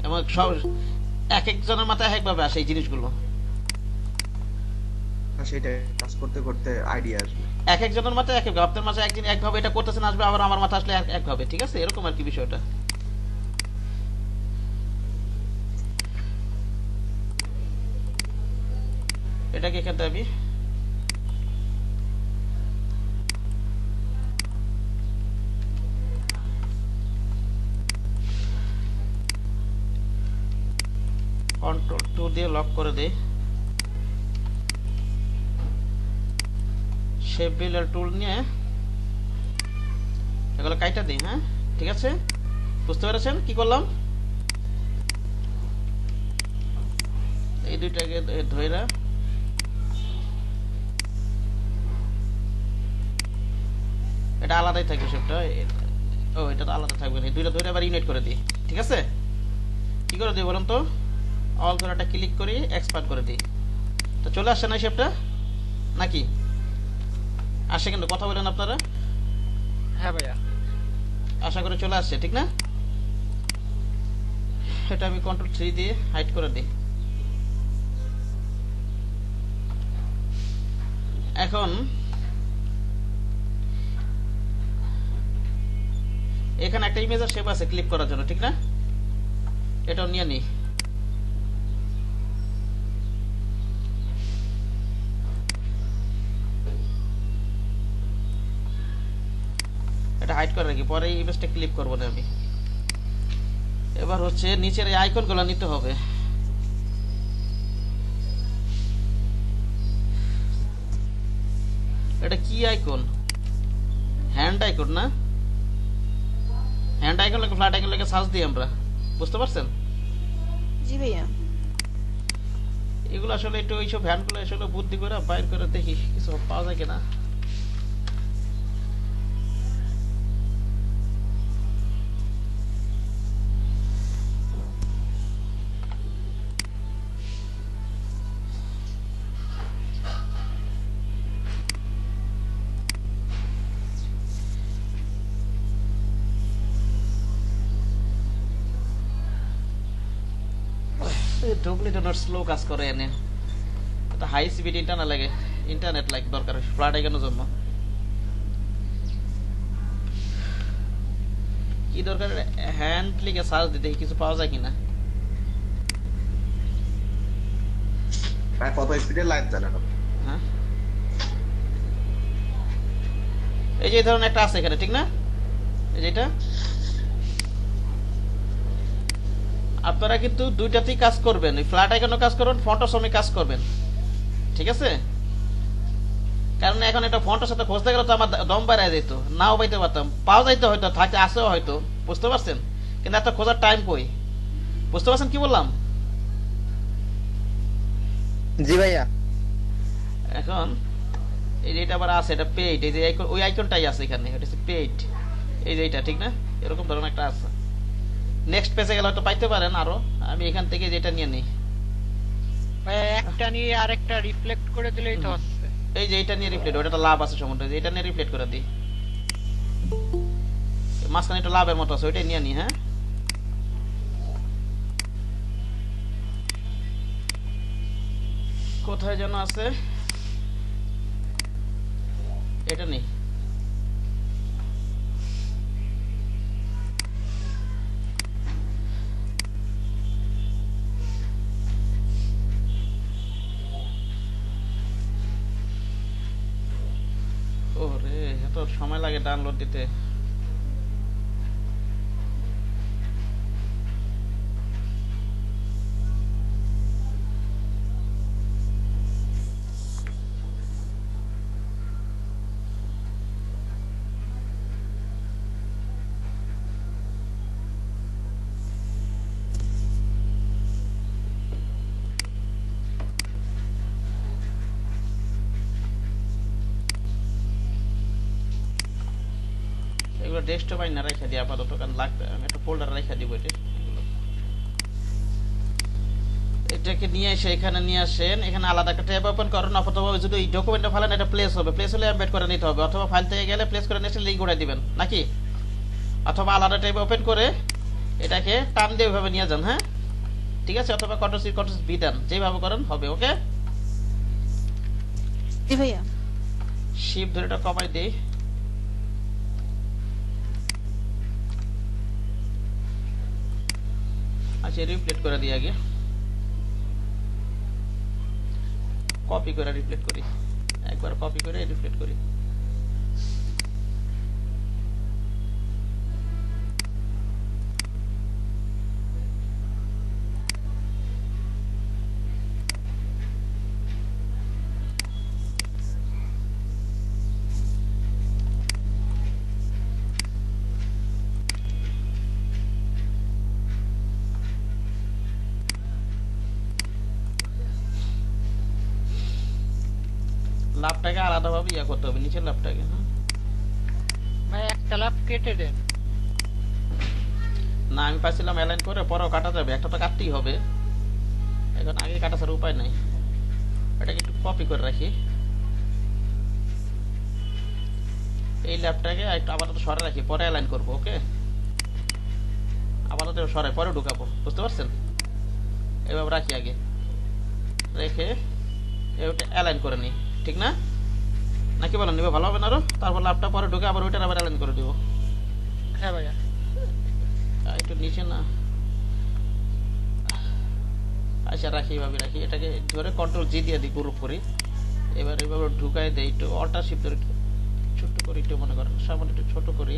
এবং সব এক একজনের মাথায় একভাবে আসে এই জিনিসগুলো, আর সেটা কাজ করতে করতে আইডিয়া আসবে। এক একজনের মাথায় এক একভাবে। আপনার মাথায় একদিন একভাবে এটা করতেছেন আসবে, আবার আমার মাথা আসলে একভাবে, ঠিক আছে? এরকম আর কি বিষয়টা। এটাকে এখান থেকে আমি Ctrl 2 দিয়ে লক করে দেই। শেপ বিল্ডার টুল নিয়ে এগুলো কাইটা দিই। হ্যাঁ ঠিক আছে, বুঝতে পেরেছেন কি করলাম? এই দুইটাকে ধইরা এটা আলাদাই থাকবে শেপটা। ও এটা তো আলাদা থাকবে না, এই দুইটা ধরে আবার ইউনিট করে দিই। ঠিক আছে, কি করে দিই বলুন তো? অল ধরাটা ক্লিক করি, এক্সপার্ট করে দিই। তো চলে আসছে না শেপটা নাকি? আসে কিন্তু, কথা বলেন আপনারা। হ্যাঁ ভাইয়া। আশা করে চলে আসছে, ঠিক না? এটা আমি Ctrl 3 দিয়ে হাইড করে দিই। এখন এখানে একটা ইমেজের শেপ আছে ক্লিক করার জন্য, ঠিক না? এটাও নিয়ে নিই। এটা হাইড করে রাখি, পরে এই ইমেজটা ক্লিক করবো না আমি। এবার হচ্ছে নিচের এই আইকনগুলো নিতে হবে। এটা কি আইকন? হ্যান্ড আইকন না? হ্যান্ড আইকন লাগে, ফ্ল্যাট আইকন লাগে, সার্চ দিই আমরা, বুঝতে পারছেন? জি ভাইয়া। এগুলো আসলে একটু এইসব হ্যান্ডগুলো আসলে বুদ্ধি করে বাইর করে দেখি কিছু পাওয়া যায় কিনা। ঢুকলে তো স্লো কাজ করে এনে, এটা হাই স্পিড ইন্টারনেট লাগে, ইন্টারনেট লাইক দরকার ফ্ল্যাট আইকনের জন্য। কি দরকার? হ্যান্ড ক্লিকে সার্চ দিতে কিছু পাওয়া যায় কিনা। ভাই কত স্পিডের লাইন চালানো? হ্যাঁ এই যে এই ধরনের একটা আছে এখানে, ঠিক না? এই যে এটা আপনারা কিন্তু দুইটাতেই কাজ করবেন, ওই ফ্ল্যাট আইকনও কাজ করবেন, ফন্টের সময় কাজ করবেন, ঠিক আছে? কারণ এখন একটা ফন্টের সাথে খুঁজতে গেলে তো আমার দম বেড়ে যেত, নাও পাইতে পারতাম, পাওয়া যাইতো হয়তো, থাকে আসেও হয়তো, বুঝতে পারছেন? কিন্তু এত খোঁজার টাইম কই, বুঝতে পারছেন কি বললাম? জি ভাইয়া। এখন এই যে এটা আবার আছে, এটা পেইড, এই যে ওই আইকনটাই আছে এখানে, এটা হচ্ছে পেইড, এই যে এটা, ঠিক না? এরকম ধরনের একটা আছে। নেক্সট পেজে গেলে হয়তো পাইতে পারেন আরো, আমি এখান থেকে যেটা নিয়ে নিই। ভাইয়া একটা নিয়ে আরেকটা রিফ্লেক্ট করে দিলেই তো হচ্ছে। এই যে এটা নিয়ে রিফ্লেক্ট, ওটা তো লাভ আছে সম্বন্ধে, এটা নিয়ে রিফ্লেক্ট করে দিই। মাঝখানে একটা লাভের মতো আছে, ওইটাই নিয়ে নিই। হ্যাঁ কোথায় যেন আছে, এটা নেই। ওরে এত সময় লাগে ডাউনলোড দিতে। এগুলো ডেস্কটপ আইনা রেখে দিই আপাতত, কারণ লাগবে, আমি একটা ফোল্ডার রেখে দিব এটা। এটাকে নিয়ে এসে এখানে নিয়ে আসেন, এখানে আলাদা একটা ট্যাব ওপেন করেন, অথবা যদি এই ডকুমেন্টটা ফাইলেন এটা প্লেস হবে, প্লেস হলে এমবেড করে নিতে হবে, অথবা ফাইল থেকে গেলে প্লেস করে নিয়ে লিঙ্ক উড়াই দিবেন নাকি, অথবা আলাদা ট্যাব ওপেন করে এটাকে টান দিয়ে ওইভাবে নিয়ে যান। হ্যাঁ ঠিক আছে, অথবা কন্ট্রোল-সি কন্ট্রোল-ভি দেন, যেভাবে করেন হবে। ওকে, জি ভাইয়া। শিপ ধরে এটা কমাই দেই। আচ্ছা রিপ্লেট করে দিই, আগে কপি করে রিপ্লেট করি, একবার কপি করে রিপ্লেট করি। লাভটাকে আলাদাভাবে ইয়া করতে হবে, নিচের লাভটাকে। হ্যাঁ ভাই একটা লাভ কেটে দেন। না আমি পাইছিলাম অ্যালাইন করে, পরেও কাটা যাবে, একটা তো কাটতেই হবে, এখন আগে কাটা ছাড়া উপায় নাই। এটাকে একটু কপি করে রাখি, এই ল্যাপটাকে একটু আপাতত সরে রাখি, পরে অ্যালাইন করবো। ওকে, আপাতত সরে পরে ঢুকাবো, বুঝতে পারছেন? এভাবে রাখি, আগে রেখে এটা অ্যালাইন করে নিই, ঠিক না নাকি বলেন? নিবে ভালো হবে না আরো? তারপর ল্যাপটা পরে ঢুকে আবার ওইটার আবার অ্যালাইন করে দিব। হ্যাঁ ভাইয়া। একটু নিচে না, আচ্ছা রাখি, এইভাবে রাখি, এটাকে ধরে কন্ট্রোল-জি দিয়ে দিই, গ্রুপ করি। এবার এইভাবে ঢুকাই দেই, একটু অল্টারশিপ ধরে ছোট্ট করি, একটু মনে করেন সামনে একটু ছোট করি,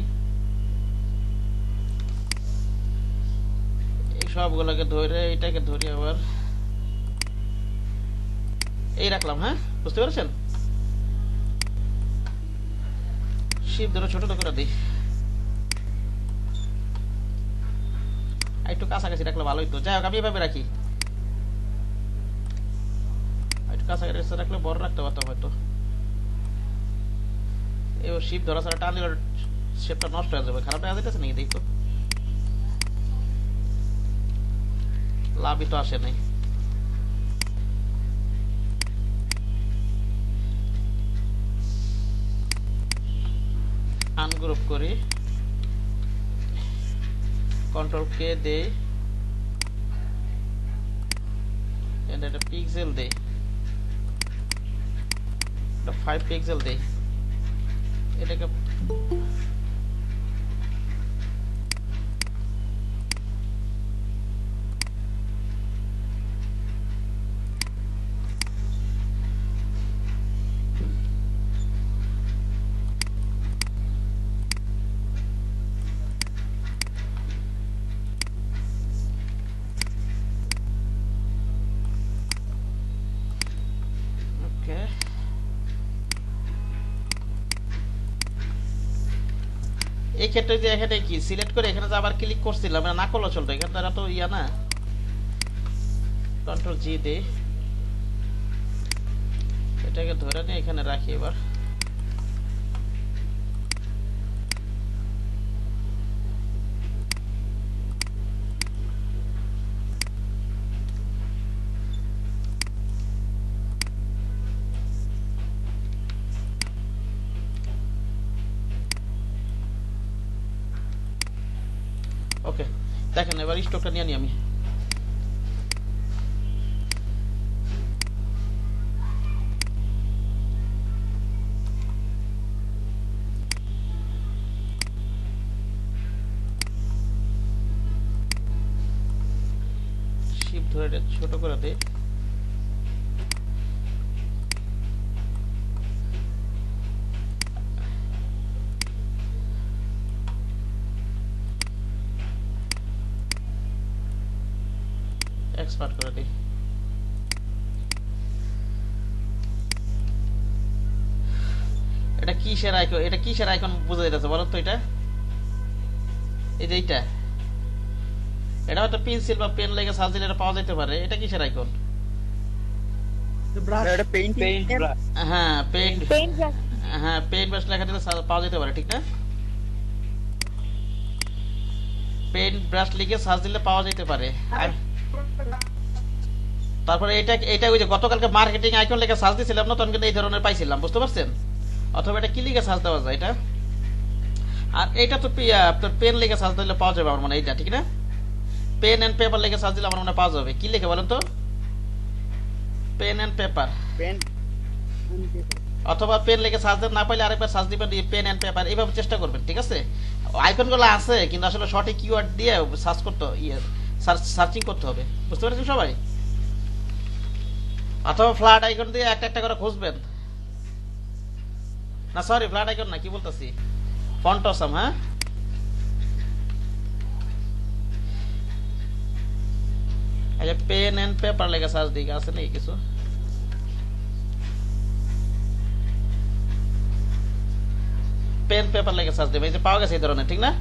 এই সবগুলোকে ধরে এটাকে ধরি, আবার এই রাখলাম। হ্যাঁ বুঝতে পেরেছেন? শিপ ধরে ছোট করে দিই, একটু কাছাকাছি রাখলে ভালো হইতো। যাই হোক আমি এভাবে রাখি, একটু কাছাকাছি রাখলে বড় রাখতে পারতাম হয়তো। এবার শিপ ধরা ছাড়া টান দিলে শেপটা নষ্ট হয়ে যাবে, খারাপ হয়ে যেতেছে নাকি দেখো, লাভই তো আসে নাই। আনগ্রুপ করি, কন্ট্রোল-কে দেই, এটা একটা পিক্সেল দেই, এটা 5 পিক্সেল দেই, এটাকে ওকে। এই ক্ষেত্রে যে এখানে কি সিলেক্ট করে এখানে যে আবার ক্লিক করছিলাম, না করলেও চলতো, এখানে তারা তো ইয়া না, কন্ট্রোল-জি দে, এটাকে ধরে নিয়ে এখানে রাখি। এবার ওকে দেখেন, এবার স্টকটা নিয়ে নিই আমি। শিপ ধরে এটা ছোট করে দেই, এক্সপার্ট করে দিই। এটা কিসের আইকন, এটা কিসের আইকন বুঝা যাচ্ছে বলো তো? এটা এই যে এইটা, এটা হয়তো পেন্সিল বা পেন লেগে সার্চ দিলে এটা পাওয়া যেতে পারে। এটা কিসের আইকন? এটা পেইন্টিং। হ্যাঁ পেইন্ট, পেইন্ট ব্রাশ। হ্যাঁ পেইন্ট ব্রাশ লেখা দিলে পাওয়া যেতে পারে, ঠিক না? পেইন্ট ব্রাশ লিখে সার্চ দিলে পাওয়া যেতে পারে। তারপরে এটা ওই যে গতকালকে মার্কেটিং আইকন লিখে সার্চ দিয়েছিলাম না, তখন কিন্তু এই ধরনের পাইছিলাম, বুঝতে পারছেন? অথবা এটা কি লিখে সার্চ দেওয়া যায় এটা? আর এইটা তো আপনার পেন লিখে সার্চ দিলে পাওয়া যাবে আমার মনে হয়, এইটা ঠিক না? পেন এন্ড পেপার লিখে সার্চ দিলে আমার মনে হয় পাওয়া যাবে। কি লিখে বলেন তো? পেন এন্ড পেপার, অথবা পেন লিখে সার্চ না পাইলে আরেকবার সার্চ দিবেন পেন এন্ড পেপার, এইভাবে চেষ্টা করবেন, ঠিক আছে? আইকনগুলো আছে কিন্তু আসলে সঠিক কিওয়ার্ড দিয়ে সার্চ করতে সার্চিং করতে হবে, বুঝতে পারছেন সবাই? অথবা ফ্ল্যাট আইকন দিয়ে একটা একটা করে খুঁজবেন। না সরি, ফ্ল্যাট আইকন না, কি বলতেছি, ফন্ট অসাম। হ্যাঁ, আচ্ছা, পেন এন্ড পেপার লেগে সার্চ দিকে আছে নাকি কিছু? পেন পেপার লেগে সার্চ দেবে, এই যে পাওয়া গেছে এই ধরনের, ঠিক না?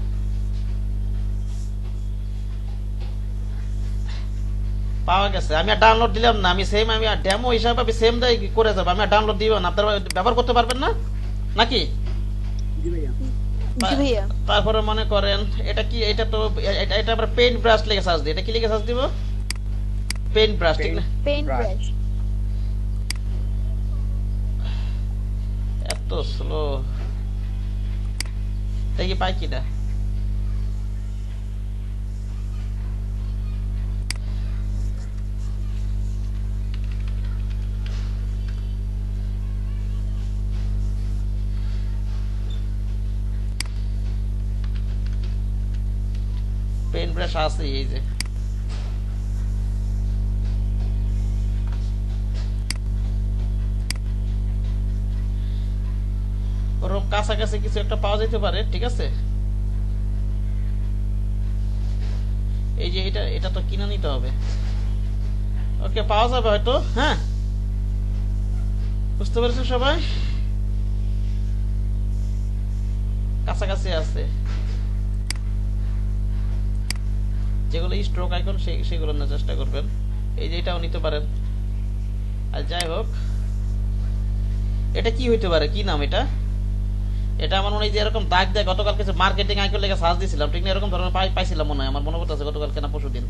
পাওয়া গেছে। আমি আর ডাউনলোড দিলাম না, আমি আর ডেমো হিসাবে আমি সেম দেয় করে যাবো, আমি আর ডাউনলোড দিব না, আপনারা ব্যবহার করতে পারবেন না নাকি? জি ভাইয়া। তারপরে মনে করেন এটা কি, এটা তো এটা আমরা পেইন্ট ব্রাশ লিখে সার্চ দিই, এটা কি লিখে সার্চ দিব? পেইন্ট ব্রাশ, ঠিক না? Paint brush. এত স্লো দেখি পাই কিনা। পেইন্ট ব্রাশ আছে এই যে, ওরকম কাছাকাছি কিছু একটা পাওয়া যেতে পারে, ঠিক আছে? এই যে এটা তো কিনে নিতে হবে। ওকে, পাওয়া যাবে হয়তো। হ্যাঁ, বুঝতে পেরেছেন সবাই? কাছাকাছি আছে, যেগুলো স্ট্রোক আইকন সেগুলো না চেষ্টা করবেন। এই যে এটাও নিতে পারেন। আর যাই হোক, এটা কি হইতে পারে, কি নাম এটা? এটা আমার মনে হয় যে এরকম দাগ দেয়, গতকাল কিছু মার্কেটিং আইকন লেগে সার্চ দিয়েছিলাম, ঠিক না? এরকম ধরনের পাইছিলাম মনে হয়, আমার মনে করতেছে গতকালকে না পরশু দিন,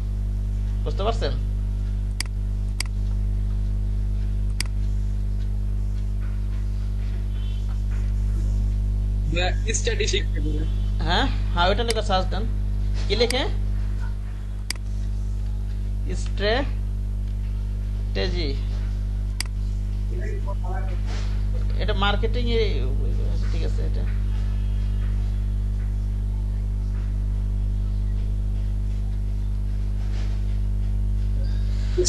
বুঝতে পারছেন? হ্যাঁ হ্যাঁ, ওইটা লিখে সার্চ দেন। কি লিখে? স্ট্র্যাটেজি। এটা মার্কেটিং এ, ঠিক আছে। এটা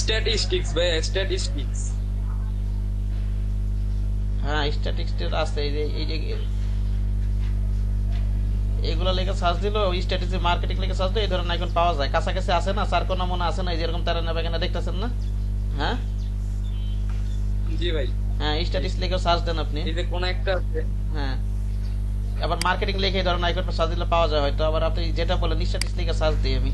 স্ট্যাটিস্টিক্স ভাই, স্ট্যাটিস্টিক্স। হ্যাঁ, স্ট্যাটিস্টিক্স আছে। এই যে এগুলো লেগে সার্চ দিলো, স্ট্র্যাটেজি মার্কেটিং লেগে সার্চ দিলো, এই ধরনের আইকন পাওয়া যায়। কাছাকাছি আছে না, স্যার কোন মনে আছে না, এই যেরকম তারা নেবে এখানে দেখতেছেন না? হ্যাঁ জি ভাই। হ্যাঁ, স্ট্যাটিস্টিক্স লিখে সার্চ দেন আপনি। এই যে কোন একটা আছে, হ্যাঁ, আবার মার্কেটিং লিখে এই ধরনের আইকন সার্চ দিলে পাওয়া যায় হয়তো। আবার আপনি যেটা বলেন স্ট্যাটিস্টিক্স লিখে সার্চ দিই আমি।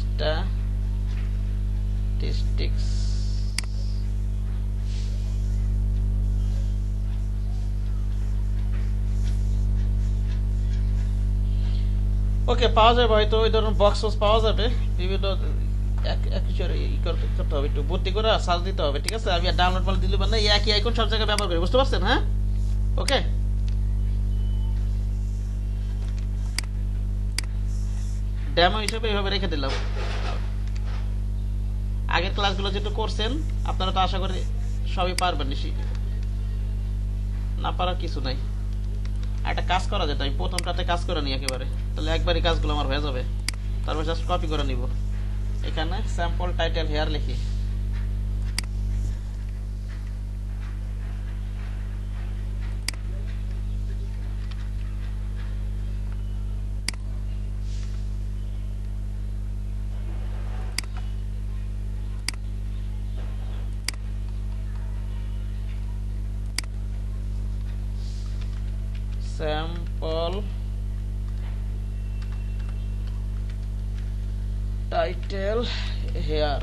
স্ট্যাটিস্টিক্স, ওকে, পাওয়া যাবে হয়তো। ওই ধরনের বক্স পাওয়া যাবে বিভিন্ন করতে হবে, একটু বুদ্ধি করে সার্চ দিতে হবে, ঠিক আছে? আমি আর ডাউনলোড মাল দিলে না, একই আইকন সব জায়গায় ব্যবহার করি, বুঝতে পারছেন? হ্যাঁ, ওকে। ডেমো হিসেবে এইভাবে রেখে দিলাম। আগের ক্লাসগুলো যেটা করছেন আপনারা তো আশা করি সবই পারবেন, না পারার কিছু নাই। একটা কাজ করা যেত, আমি প্রথমটাতে কাজ করে নিই একেবারে, তাহলে একবারই কাজগুলো আমার হয়ে যাবে। তারপর জাস্ট কপি করে নিব। এখানে স্যাম্পল টাইটেল হেয়ার লিখি। Sample title here.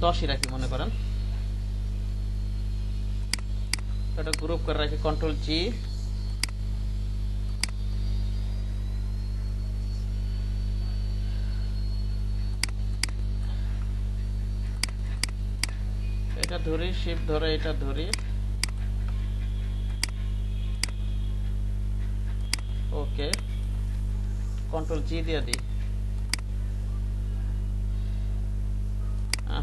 10ই রাখি মনে করেন, এটা গ্রুপ করে রাখি, কন্ট্রোল জি। এটা ধরি, শিফট ধরে এটা ধরি, ওকে, কন্ট্রোল জি দিয়ে দিই।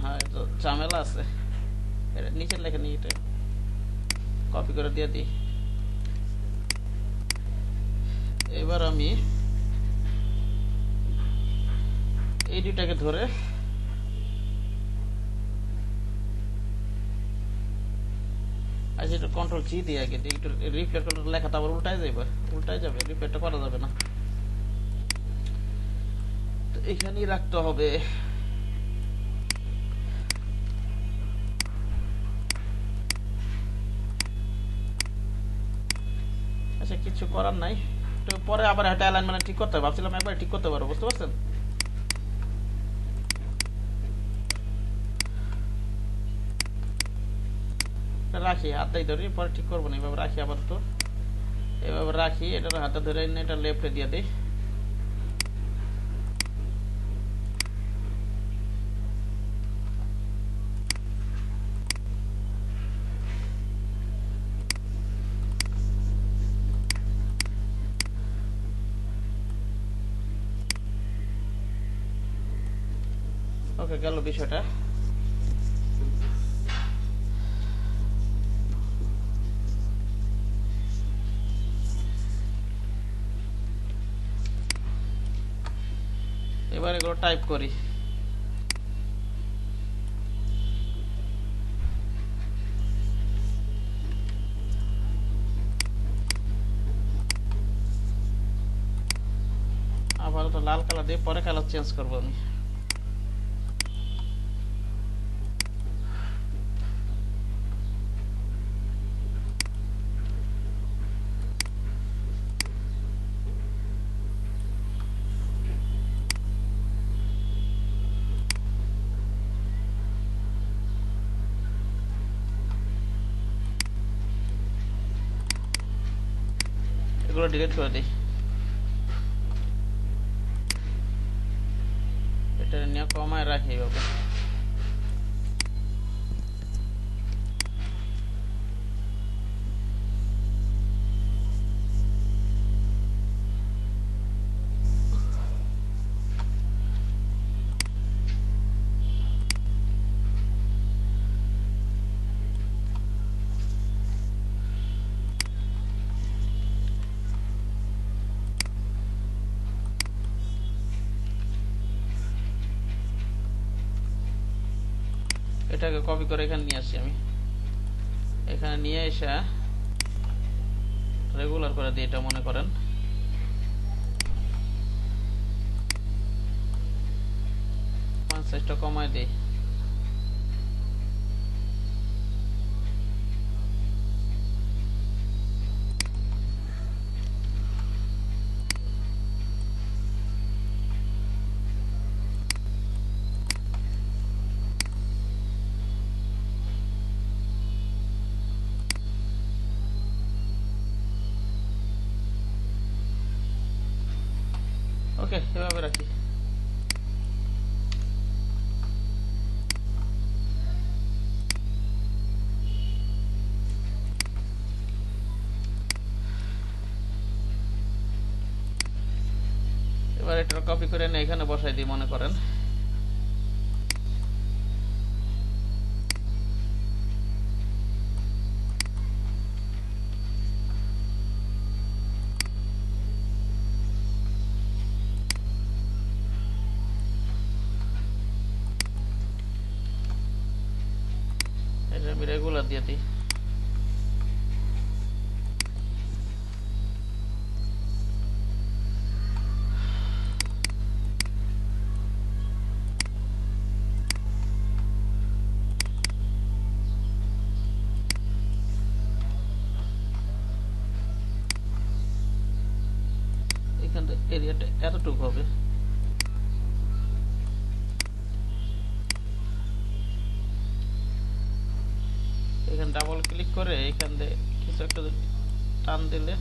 হ্যাঁ, এটা ঝামেলা আছে, এটা নিচের লেখা নিয়ে এটা কপি করে দিয়ে দিই। এবার আমি এই দুটাকে ধরে আচ্ছা, এটা কন্ট্রোল জি দিয়ে আগে একটু রিফ্লেক্ট করলে লেখাটা আবার উল্টায় যাবে, রিফ্লেক্টটা করা যাবে না, তো এখানেই রাখতে হবে। আচ্ছা, কিছু করার নাই, তো পরে আবার একটা অ্যালাইনমেন্ট ঠিক করতে হবে, ভাবছিলাম একবার ঠিক করতে পারবো, বুঝতে পারছেন? রাখি, হাতটাই ধরি, পরে ঠিক করবো না, এভাবে রাখি, আবার তো এভাবে রাখি, এটার হাতে ধরে এনে এটা লেফটে দিয়ে দিই। ওকে, গেল বিষয়টা। এবার এগুলো টাইপ করি। আবার তো লাল কালার দিয়ে পরে কালার চেঞ্জ করবো আমি। এগুলো ডিলিট করে দিই, এটা নিয়ে কমায় রাখি এইভাবে। এটাকে কপি করে এখানে নিয়ে আসি আমি, এখানে নিয়ে এসে রেগুলার করে দিই, এটা মনে করেন। ফন্ট সাইজটা কমায় দিই, ওকে, এভাবে রাখি। এবার এটা কপি করে এনে এখানে বসাই দিই মনে করেন। এটা আমি রেগুলার দিয়ে দিই। এখানে এরিয়াটা এতটুকু হবে। করে এখান দিয়ে কিছু একটা টান দিলে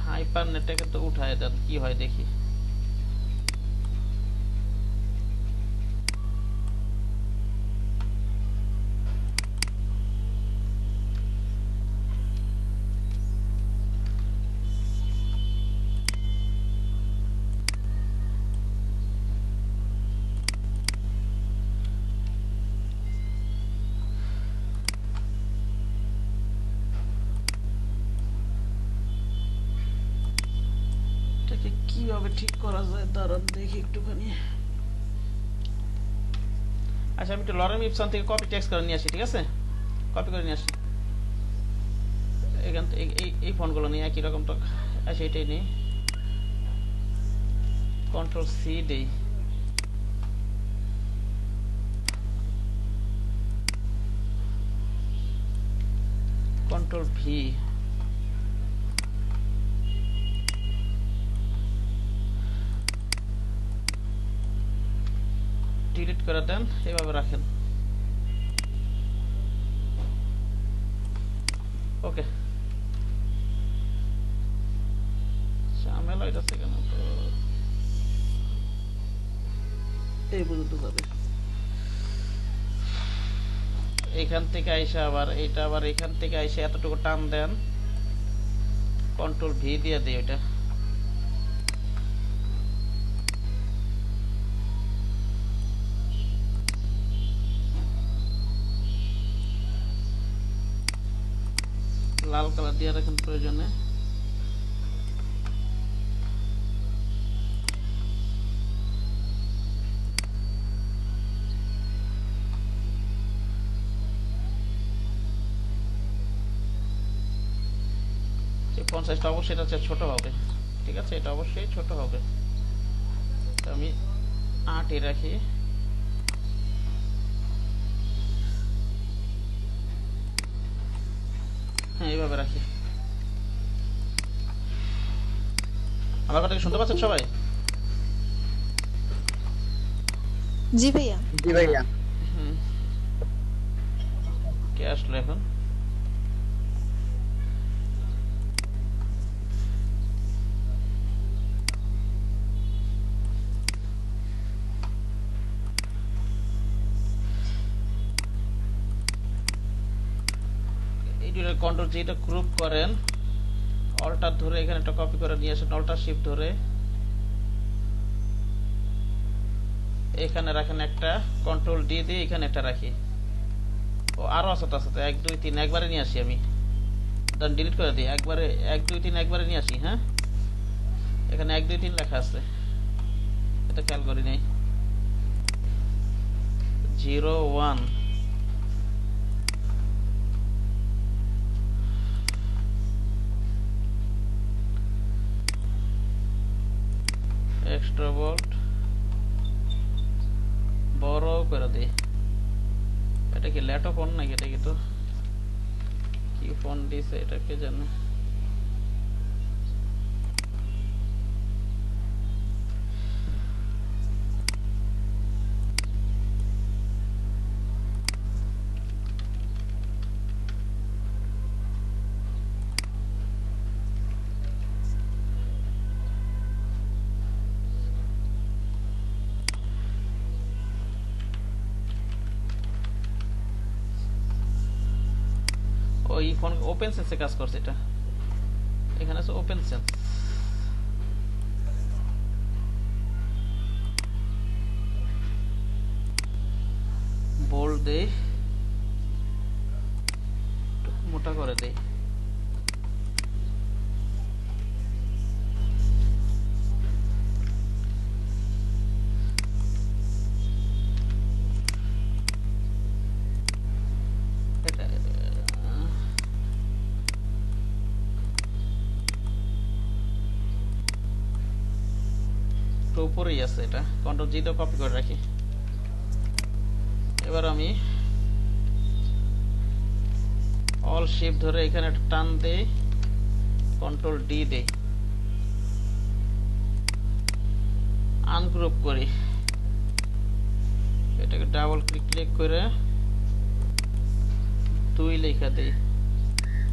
হাইপার নেটটাকে তো উঠায় দেন, কি হয় দেখি। এটাকে কিভাবে ঠিক করা যায় দাঁড়ান দেখি একটুখানি। আচ্ছা আমি একটু লরেম ইপসন থেকে কপি টেক্সট করে নিয়ে আসি, ঠিক আছে? কপি করে নিয়ে আসি এখান থেকে, এই ফোনগুলো নিয়ে একই রকম তো। আচ্ছা এটাই নেই, কন্ট্রোল সি দেই, কন্ট্রোল ভি, ডিলিট করে দেন, এভাবে রাখেন। ওকে, ঝামেলা হইতাছে কেন তো, এই পর্যন্ত যাবে। এখান থেকে আইসা আবার এইটা, আবার এখান থেকে আইসা এতটুকু টান দেন, কন্ট্রোল ভি দিয়ে দিই ওইটা। লাল কালার দিয়ে রাখেন প্রয়োজনে। ফন্ট সাইজটা অবশ্যই এটা ছোট হবে, ঠিক আছে? এটা অবশ্যই ছোট হবে। আমি 8 রাখি। হ্যাঁ এইভাবে রাখি। আমার কথা কি শুনতে পাচ্ছেন সবাই? জি ভাইয়া। জি ভাইয়া। কে আসলো এখন? কন্ট্রোল জি টা গ্রুপ করেন, অল্টার ধরে এখানে একটা কপি করে নিয়ে আসেন, অল্টার শিফট ধরে এখানে রাখেন একটা, কন্ট্রোল ডি দিয়ে এখানে একটা রাখি। ও আরো আছে তার সাথে 1 2 3 একবারে নিয়ে আসি আমি, দেন ডিলিট করে দিই একবারে। 1 2 3 একবারে নিয়ে আসি। হ্যাঁ এখানে 1 2 3 লেখা আছে, এটা খেয়াল করি নাই। 0 1 এক্সট্রা ভোল্ট বড় করে দিই। এটা কি ল্যাটো ফোন নাকি? এটা কি তো কি ফোন দিছে এটা কে জানে। ওই ফোন ওপেন সেন্সে কাজ করছে, এটা এখানে আছে ওপেন সেন্স। বোল্ড দেই, মোটা করে দেই। উপরেই আছে, এটা কন্ট্রোল জি টা কপি করে রাখি। এবার আমি অল শিফট ধরে এখানে একটা টান দেই, কন্ট্রোল ডি দেই, আনগ্রুপ করি, এটাকে ডাবল ক্লিক করে 2 লেখা দেই,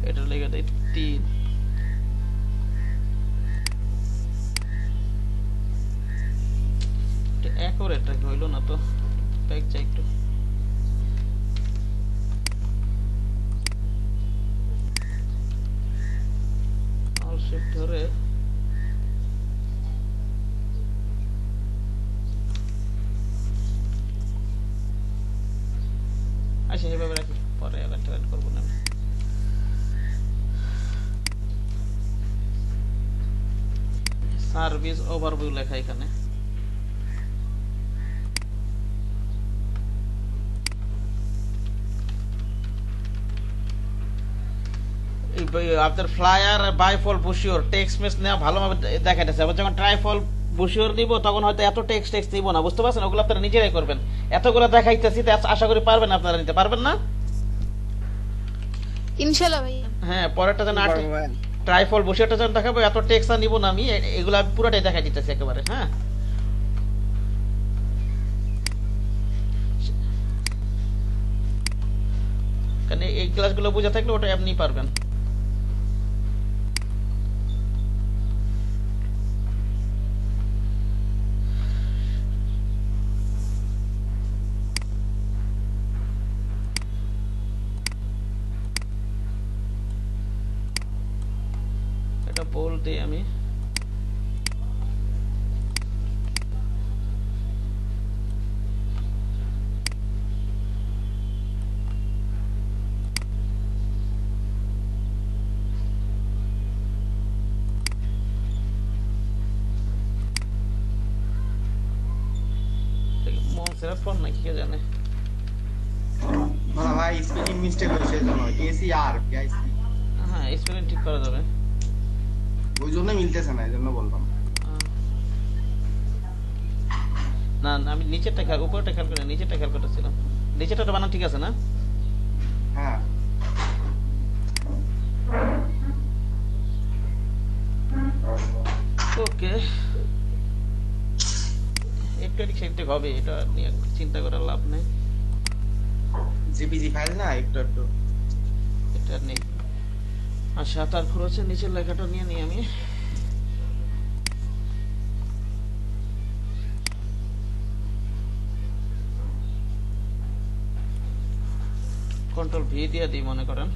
এটা লেখা দেই 3। অ্যাকুরেট হইল না তো, ব্যাক যাই একটু। অল শিফট ধরে আচ্ছা এইভাবে রাখি, পরে আবার ট্রাই করবো না। সার্ভিস ওভারভিউ লেখা এখানে, আপনার ফ্লায়ার বাইফল বুশিওর টেক্সট মেস নেওয়া ভালোভাবে দেখা যাচ্ছে। আবার যখন ট্রাইফল বুশিওর দিব তখন হয়তো এত টেক্সট নিব না, বুঝতে পারছেন? ওগুলো আপনারা নিজেরাই করবেন। এতগুলো দেখাইতেছি, আশা করি পারবেন আপনারা, নিতে পারবেন না? ইনশাআল্লাহ ভাইয়া। হ্যাঁ, পরেরটা যেন ট্রাইফল বুশিওরটা যখন দেখাবো এত টেক্সট নিব না আমি, এগুলো আমি পুরোটাই দেখাই দিতেছি একেবারে। হ্যাঁ, কারণ এই ক্লাসগুলো বুঝে থাকলে ওটা আপনি পারবেন। এটা বলতে আমি মনসেরা ফোন নাকি কে জানে। না ভাই স্পেলিং মিস্টেক হয়েছে এজন্য এসিআর আইসি, হ্যাঁ, স্পেলিং ঠিক করা যাবে, ওই জন্য মিলতেছে না, এজন্য বললাম। না না, আমি নিচেরটা খেয়াল, উপরটা খেয়াল করে নিচেরটা খেয়াল করতেছিলাম। নিচেরটা তো বানান ঠিক আছে না? হ্যাঁ ওকে, একটু এদিক সেদিক হবে, এটা নিয়ে চিন্তা করার লাভ নেই। জিপিজি ফাইল না, একটু একটু এটা নেই। আচ্ছা, তারপর হচ্ছে নিচের লেখাটা নিয়ে নিই আমি। কন্ট্রোল ভি দিয়ে দিই মনে করেন।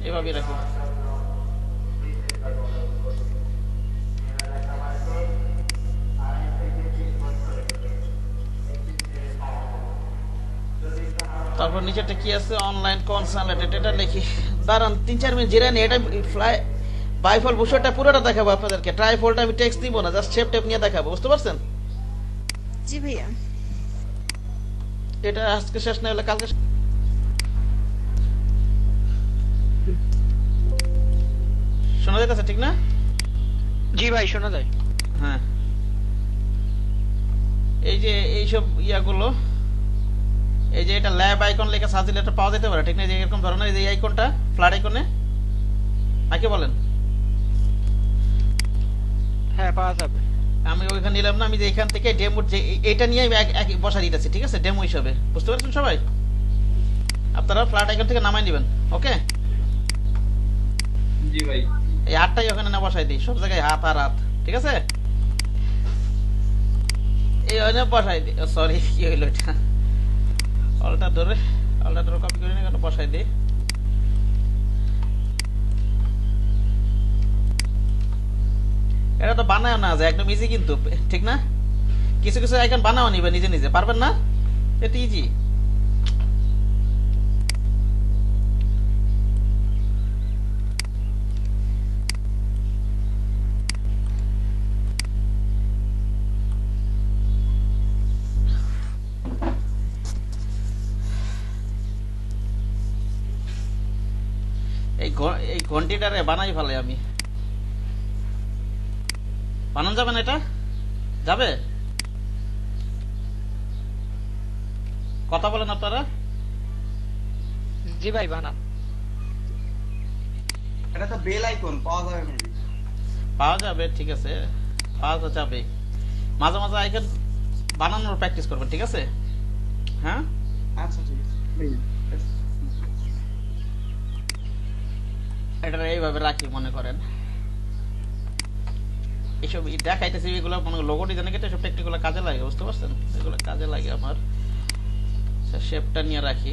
এভাবে রাখো। তারপর নিচেটা কি আছে, অনলাইন কনসালটেন্ট, এটা লিখি। দাঁড়ান 3-4 মিনিট জিরানি, এটা ফ্লাই বাইফল বুশরটা পুরোটা দেখাবো আপনাদেরকে। ট্রাইফলটা আমি টেক্সট দিব না, জাস্ট শেপ টেপ নিয়ে দেখাবো, বুঝতে পারছেন? জি ভাইয়া। এটা আজকে শেষ না হলে কালকে শোনা যাইতেছে, ঠিক না? জি ভাই, শোনা যায়। হ্যাঁ, এই যে এইসব ইয়াগুলো, এই যে এটা ল্যাব আইকন লেখা সাজিলে এটা পাওয়া যেতে পারে, ঠিক না? যে এরকম ধরনের এই আইকনটা ফ্ল্যাট আইকনে নাকি বলেন? হ্যাঁ, পাওয়া যাবে। আমি ওইখানে নিলাম না, আমি যে এখান থেকে ডেমো যে এটা নিয়ে আমি এক বসা দিতেছি, ঠিক আছে? ডেমো হিসাবে, বুঝতে পারছেন সবাই? আপনারা ফ্ল্যাট আইকন থেকে নামাই নেবেন, ওকে? জি ভাই। এই হাতটাই ওখানে না বসাই দিই, সব জায়গায় হাত আর হাত, ঠিক আছে? এই ওখানে বসাই দিই, সরি কি হইলো এটা, অলটা ধরে কপি করে নিয়ে বসাই দিই। এটা তো বানায় না যায়, একদম ইজি কিন্তু, ঠিক না? কিছু কিছু আইকন বানাও নিবে নিজে নিজে, পারবেন না? এটা ইজি। এই ঘন্টিটারে বানাই ফেলে আমি। বানানো যাবে না? এটা যাবে? কথা বলেন আপনারা। জি ভাই বানান। এটা তো বেল আইকন পাওয়া যাবে মেবি। পাওয়া যাবে, ঠিক আছে, পাওয়া তো যাবে। মাঝে মাঝে আইকন বানানোর প্র্যাকটিস করবেন, ঠিক আছে? হ্যাঁ, আচ্ছা ঠিক আছে। এটা এইভাবে রাখি মনে করেন। এইসব দেখাইতেছি, এগুলো মনে লোগো ডিজাইন কেটে সব টেকনিকগুলো কাজে লাগে, বুঝতে পারছেন? এগুলো কাজে লাগে আমার। শেপটা নিয়ে রাখি।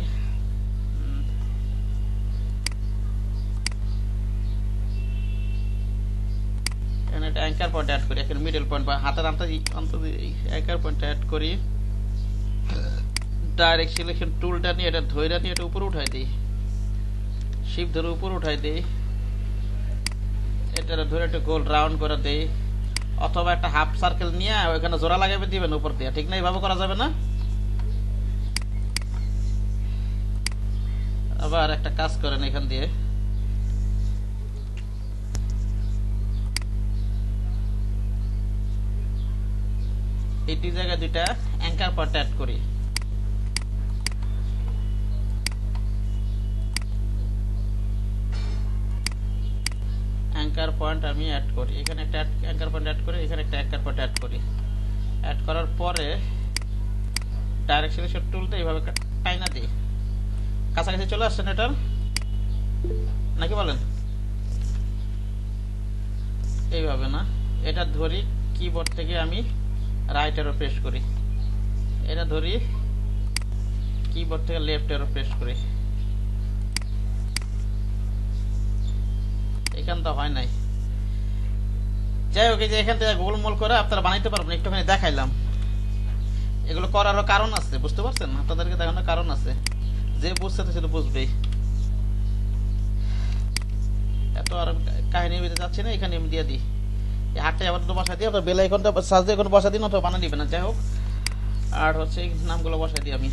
এখানে একটা অ্যাঙ্কার পয়েন্ট অ্যাড করি, এখানে মিডল পয়েন্ট বা হাতের অন্তর অ্যাঙ্কার পয়েন্ট অ্যাড করি। ডাইরেক্ট সিলেকশন টুলটা নিয়ে এটা ধইরা নিয়ে এটা উপরে উঠাই দিই, শিফট ধরে উপরে উঠাই দিই, এটা ধরে একটা গোল রাউন্ড করে দেই, অথবা একটা হাফ সার্কেল নিয়ে ওইখানে জোড়া লাগাবে দিবেন উপর দিয়ে, ঠিক না? এইভাবে করা যাবে না? আবার একটা কাজ করেন, এখান দিয়ে এই দুই জায়গায় দুইটা অ্যাঙ্কার পয়েন্ট অ্যাড করি। অ্যাঙ্কার পয়েন্ট আমি অ্যাড করি, এখানে একটা অ্যাঙ্কার পয়েন্ট অ্যাড করি, এখানে একটা অ্যাঙ্কার পয়েন্ট অ্যাড করি। অ্যাড করার পরে ডাইরেক্ট সিলেকশন টুলতে এইভাবে টাইনা দিই। কাছাকাছি চলে আসছেন এটার, নাকি বলেন? এইভাবে না, এটা ধরি কিবোর্ড থেকে আমি রাইট এরো প্রেস করি, এটা ধরি কিবোর্ড থেকে লেফট এরো প্রেস করি। এখান তো হয় নাই, যাই হোক, এই যে এখান থেকে গোলমোল করে আপনারা বানাইতে পারবেন। একটুখানি দেখাইলাম, এগুলো করারও কারণ আছে, বুঝতে পারছেন? আপনাদেরকে দেখানোর কারণ আছে, যে বুঝছে তো সেটা বুঝবেই। এত আর কাহিনীর ভিতরে যাচ্ছে না, এখানে আমি দিয়ে দিই। এই হাতটা আবার তো বসা দিই, আপনার বেল আইকনটা সার্চ দিয়ে কোনো বসা দিন অথবা বানা দিবেন না, যাই হোক। আর হচ্ছে এই নামগুলো বসাই দিই আমি।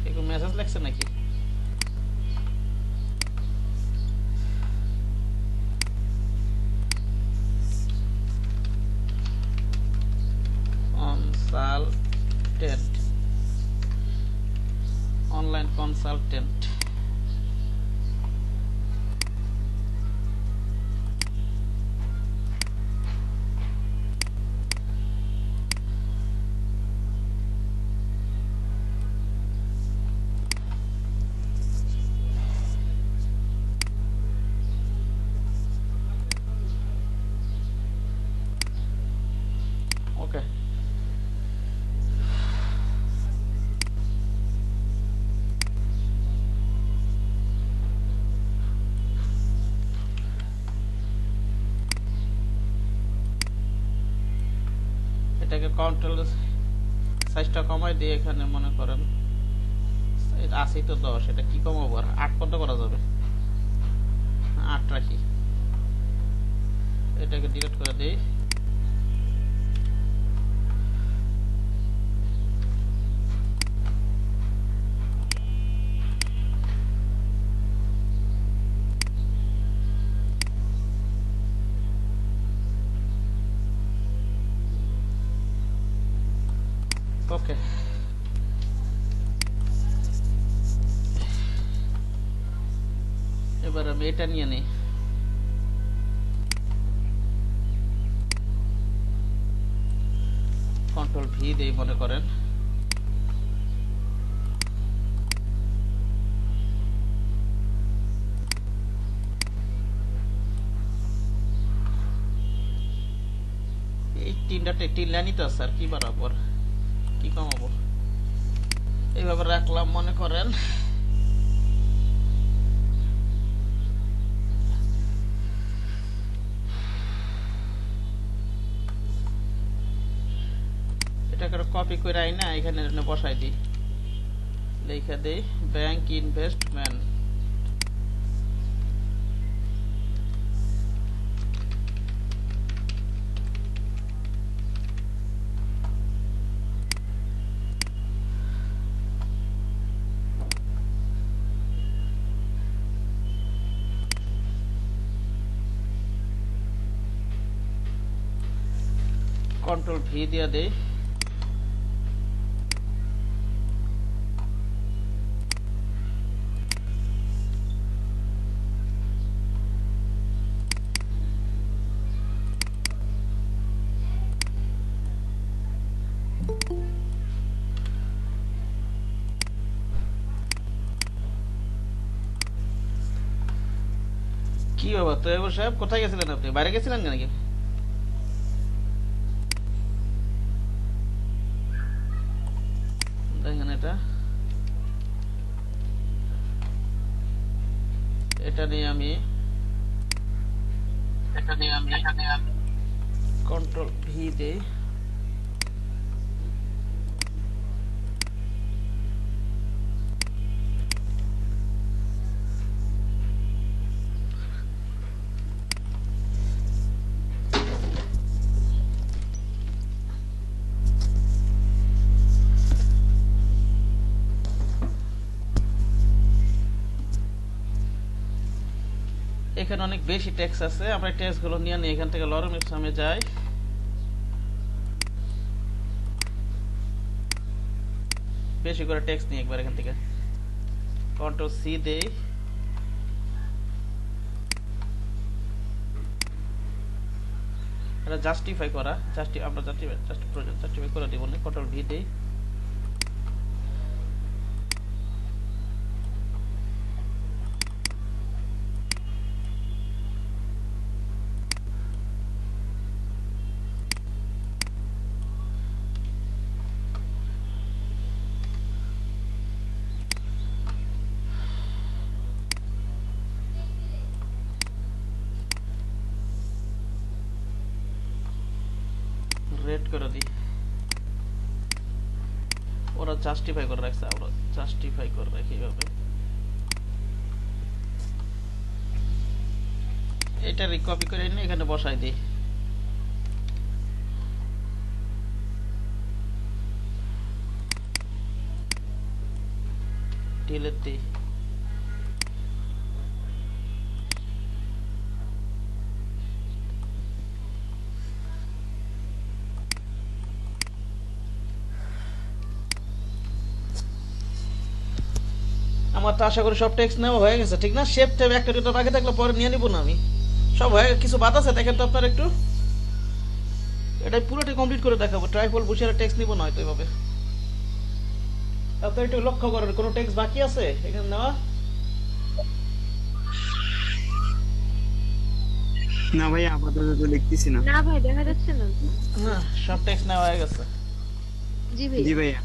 একটু মেসেজ লেখছে নাকি? Consultant, online consultant. ওকে, এটাকে কন্ট্রোল সাইজটা কমাই দিয়ে এখানে মনে করেন এটা আছেই তো 10, এটা কি কমাবো? আর 8 পর্যন্ত করা যাবে, 8 রাখি। এটাকে ডিলিট করে দিই। ওকে, এবার আমি এটা নিয়ে নিই। কন্ট্রোল ভি দেই মনে করেন। এই তিন লাইনই তো আছে, আর কি বরাবর কি কমাবো? এইভাবে রাখলাম মনে করেন। কপি করে আইনা এখানে বসাই দিই, লিখে দেই ব্যাংক ইনভেস্টমেন্ট। কন্ট্রোল ভি দিয়ে দেই। কি বাবা তৈয়ব সাহেব, কোথায় গেছিলেন আপনি? বাইরে গেছিলেন নাকি? দেখেন এটা নিয়ে আমি কন্ট্রোল ভি দেই। এখানে অনেক বেশি ট্যাক্স আছে, আমরা ট্যাক্স গুলো নিয়ে নিই। এখান থেকে লরম ইপসামে যাই, বেশি করে ট্যাক্স নিই একবার এখান থেকে। কন্ট্রোল সি দেই, এটা জাস্টিফাই করা, আমরা জাস্টিফাই করে দিব। কন্ট্রোল ভি দেই। রেড করে দিই, ওরা জাস্টিফাই করে রাখছে, আমরা জাস্টিফাই করে রাখি এইভাবে। এটা রিকপি করে এনে এখানে বসাই দিই। ডিলিট দিই। আমার তো আশা করি সব টেক্সট নেওয়া হয়ে গেছে, ঠিক না? শেপ টেপ একটা দুটো বাকি থাকলে পরে নিয়ে নিব না আমি। সব হয়ে কিছু বাদ আছে দেখেন তো আপনার একটু, এটাই পুরোটা কমপ্লিট করে দেখাবো। ট্রাইপল বুঝে টেক্সট নিব না হয়তো এভাবে। আপনার একটু লক্ষ্য করেন কোনো টেক্সট বাকি আছে এখানে নেওয়া? না ভাই আপাতত তো লিখতেছি না। না ভাই দেখা যাচ্ছে না। না, সব টেক্সট নেওয়া হয়ে গেছে। জি ভাই। জি ভাইয়া।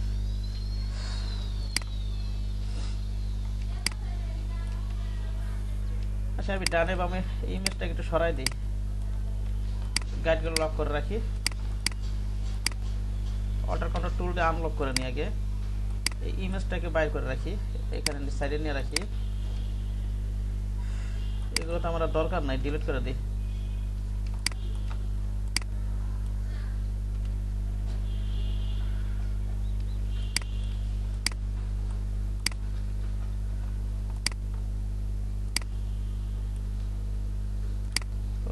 আচ্ছা আমি ডানে বামে এই ইমেজটাকে একটু সরাই দিই, গাইডগুলো লক করে রাখি। অল্টার কন্ট্রোল টুল দিয়ে আনলক করে নিই আগে। এই ইমেজটাকে বাইর করে রাখি, এখানে সাইডে নিয়ে রাখি। এগুলো তো আমার দরকার নাই, ডিলিট করে দিই।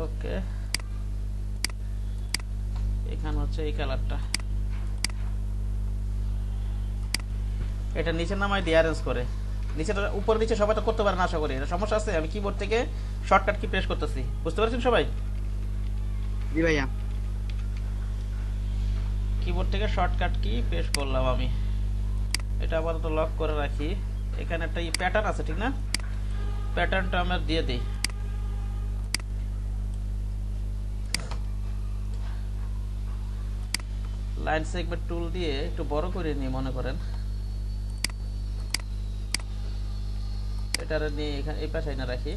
ওকে, এখানে হচ্ছে এই কালারটা, এটা নিচে নামাই দিয়ে অ্যারেঞ্জ করে। নিচেটা উপর নিচে সবাই তো করতে পারে না আশা করি, এটা সমস্যা আছে? আমি কিবোর্ড থেকে শর্টকাট কি প্রেস করতেছি, বুঝতে পারছেন সবাই? জি ভাইয়া। কিবোর্ড থেকে শর্টকাট কি প্রেস করলাম আমি। এটা আপাতত লক করে রাখি। এখানে একটা প্যাটার্ন আছে ঠিক না, প্যাটার্নটা আমরা দিয়ে দিই। লাইন সেগমেন্ট টুল দিয়ে একটু বড় করে নিই মনে করেন, এটা নিয়ে এখানে এই পাশে না রাখি।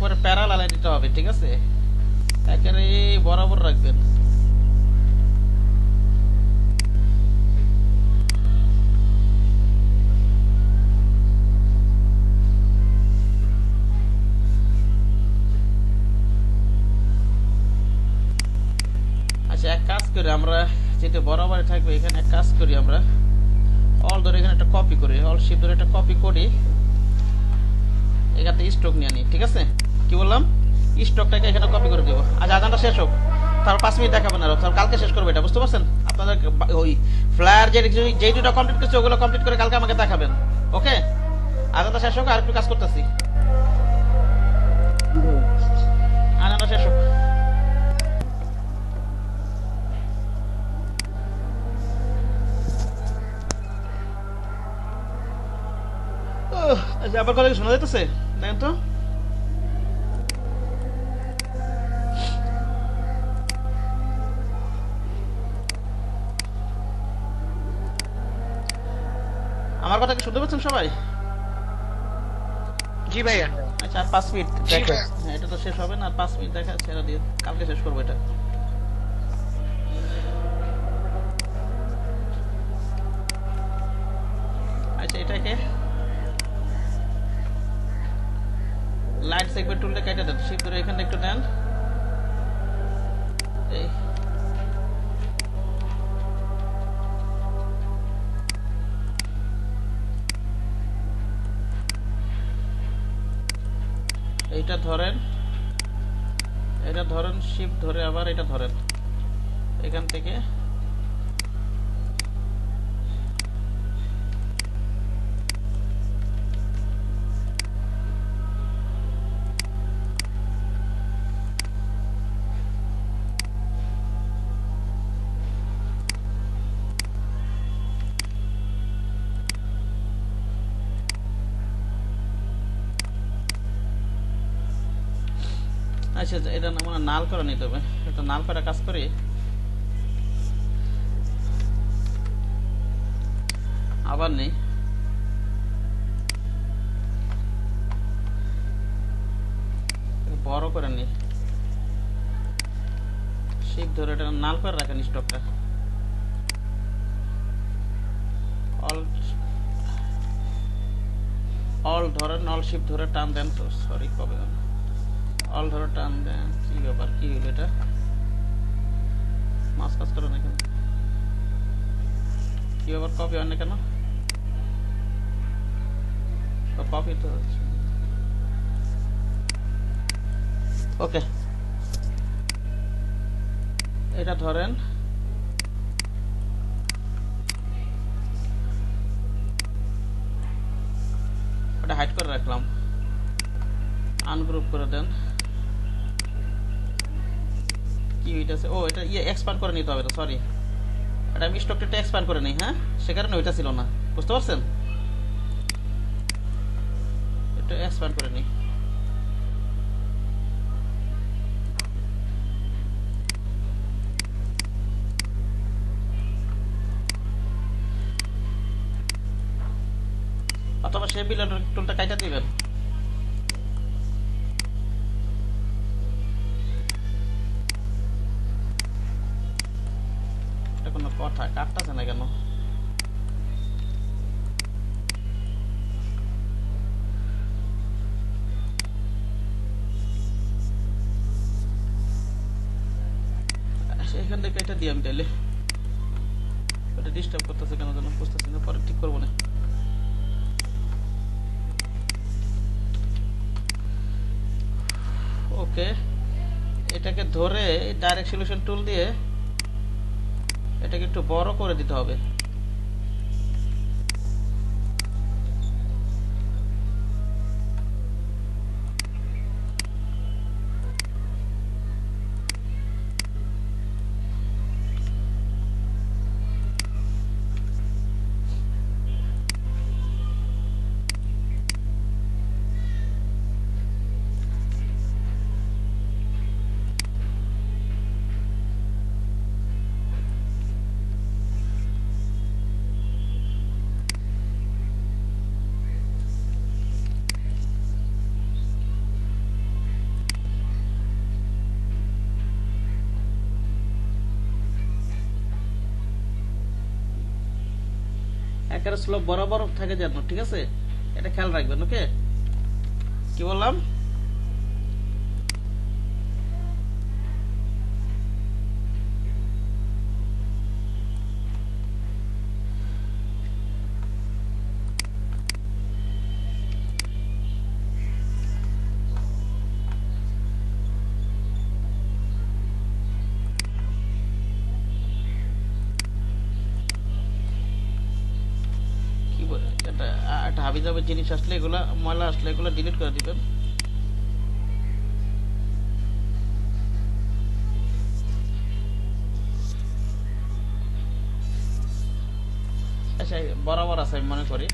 একবারে প্যারালাল দিতে হবে, ঠিক আছে? একেবারে বরাবর রাখবেন। আচ্ছা, এক কাজ করি আমরা, যেহেতু বরাবরই থাকবে এখানে, এক কাজ করি আমরা অল ধরে এখানে একটা কপি করি, অল শিফট ধরে একটা কপি করি, এখান থেকে স্টক নিয়ে নিই, ঠিক আছে? কি বললাম, স্টকটাকে এখানে কপি করে দেবো। আজ আজানটা শেষ হোক, তারপর 5 মিনিট দেখাবেন আরো, তারপর কালকে শেষ করবো এটা, বুঝতে পারছেন? আপনাদের ওই ফ্লায়ার যেই দুটো কমপ্লিট করছে ওগুলো কমপ্লিট করে কালকে আমাকে দেখাবেন, ওকে? আজানটা শেষ হোক, আর একটু কাজ করতেছি। আজানটা শেষ হোক। আচ্ছা, আবার কথা কি শোনা যাইতেছে? দেখেন তো। আমার কথা কি শুনতে পাচ্ছেন সবাই? জি ভাইয়া। আচ্ছা, আর 5 মিনিট দেখা, হ্যাঁ এটা তো শেষ হবে না, আর 5 মিনিট দেখা ছেড়ে দিয়ে কালকে শেষ করবো এটা। আচ্ছা, এটাকে লাইট সেগমেন্ট টুলটা কেটে দেন, শিফট ধরে এখানে একটু নেন, এই এইটা ধরেন, এটা ধরেন, শিফট ধরে আবার এটা ধরেন, এখান থেকে আচ্ছা, এটা না মানে নাল করে নিতে হবে, এটা নাল করে কাজ করি। আবার নেই, বড় করে নি, শিফট ধরে এটা নাল করে রাখেন স্টকটা, অল ধরেন, অল শিফট ধরে টান দেন, তো সরি কবে অল ধরে টান দেন, কি ব্যাপার, কি হলো এটা? মাছ কাজ করে না কেন, কি ব্যাপার, কপি হয় না কেন? কপি তো হচ্ছে, ওকে। এটা ধরেন, এটা হাইড করে রাখলাম, আনগ্রুপ করে দেন। কি হইতাছে, ও এটা এক্সপ্যান্ড করে নিতে হবে, তো সরি, এটা আমি স্টকটা এক্সপ্যান্ড করে নিই, হ্যাঁ সে কারণে ওইটা ছিল না, বুঝতে পারছেন? এটা এক্সপ্যান্ড করে নিই। অথবা সে বিলের টুলটা কাইটা দিবেন। এটা কোনো কথা কাটতেছে না কেন? এখান থেকে এটা দিই আমি তাইলে, এটা ডিস্টার্ব করতেছে কেন যেন বুঝতেছি না, পরে ঠিক করবো না। ওকে, এটাকে ধরে ডাইরেক্ট সলিউশন টুল দিয়ে এটাকে একটু বড় করে দিতে হবে। একেবারে স্লোপ বরাবর থাকে যেন, ঠিক আছে? এটা খেয়াল রাখবেন, ওকে? কি বললাম? কি বলে এটা, একটা হাবিজাবি জিনিস আসলে, এগুলা ময়লা আসলে এগুলো ডিলিট করে দিবেন। আচ্ছা, বরাবর আছে আমি মনে করি।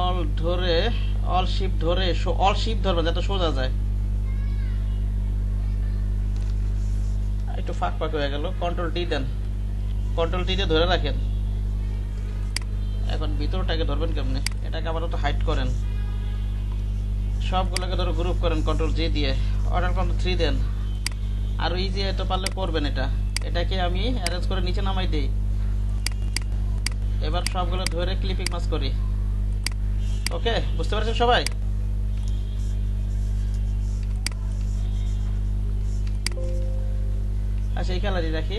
অল ধরে, অল শিফট ধরে, অল শিফট ধরবেন যাতে সোজা যায়। একটু ফাঁক ফাঁক হয়ে গেল, কন্ট্রোল টি দেন, কন্ট্রোল টি দিয়ে ধরে রাখেন। এখন ভিতরটাকে ধরবেন কেমনে, এটাকে আবার তো হাইড করেন, সবগুলোকে ধরো গ্রুপ করেন কন্ট্রোল জি দিয়ে, অর্ডার কন্ট্রোল 3 দেন। আর ইজি এটা পারলে করবেন, এটাকে আমি অ্যারেঞ্জ করে নিচে নামাই দেই। এবার সবগুলো ধরে ক্লিপিং মাস করি। ওকে, বুঝতে পারছেন সবাই? আচ্ছা, এই কালারই রাখি।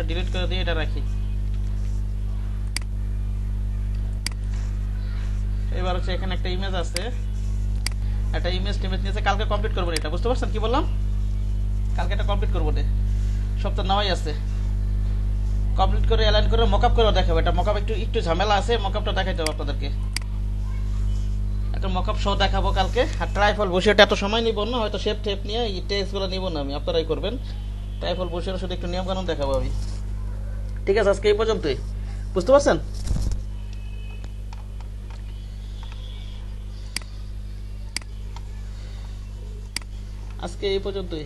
ডিলিট করে দিয়ে এটা রাখি। এবার হচ্ছে এখানে একটা ইমেজ আছে, একটা ইমেজ নিয়েছে, কালকে কমপ্লিট করবো এটা, বুঝতে পারছেন কি বললাম? কালকে এটা কমপ্লিট করবো, সপ্তাহ নেওয়াই আছে। কমপ্লিট করে অ্যালাইন করে মকআপ করে দেখাবো। এটা মকআপ একটু একটু ঝামেলা আছে, মকআপটা দেখাইতে হবে আপনাদেরকে। একটা মকআপ শো দেখাবো কালকে। আর ট্রাইফল বসে এটা এত সময় নিব না, হয়তো শেপ টেপ নিয়ে এই টেক্সটগুলো নিব না আমি, আপনারাই করবেন। ট্রাইফল বসে শুধু একটু নিয়ম কানুন দেখাবো আমি। ঠিক আছে, আজকে এই পর্যন্তই, বুঝতে পারছেন? আজকে এই পর্যন্তই।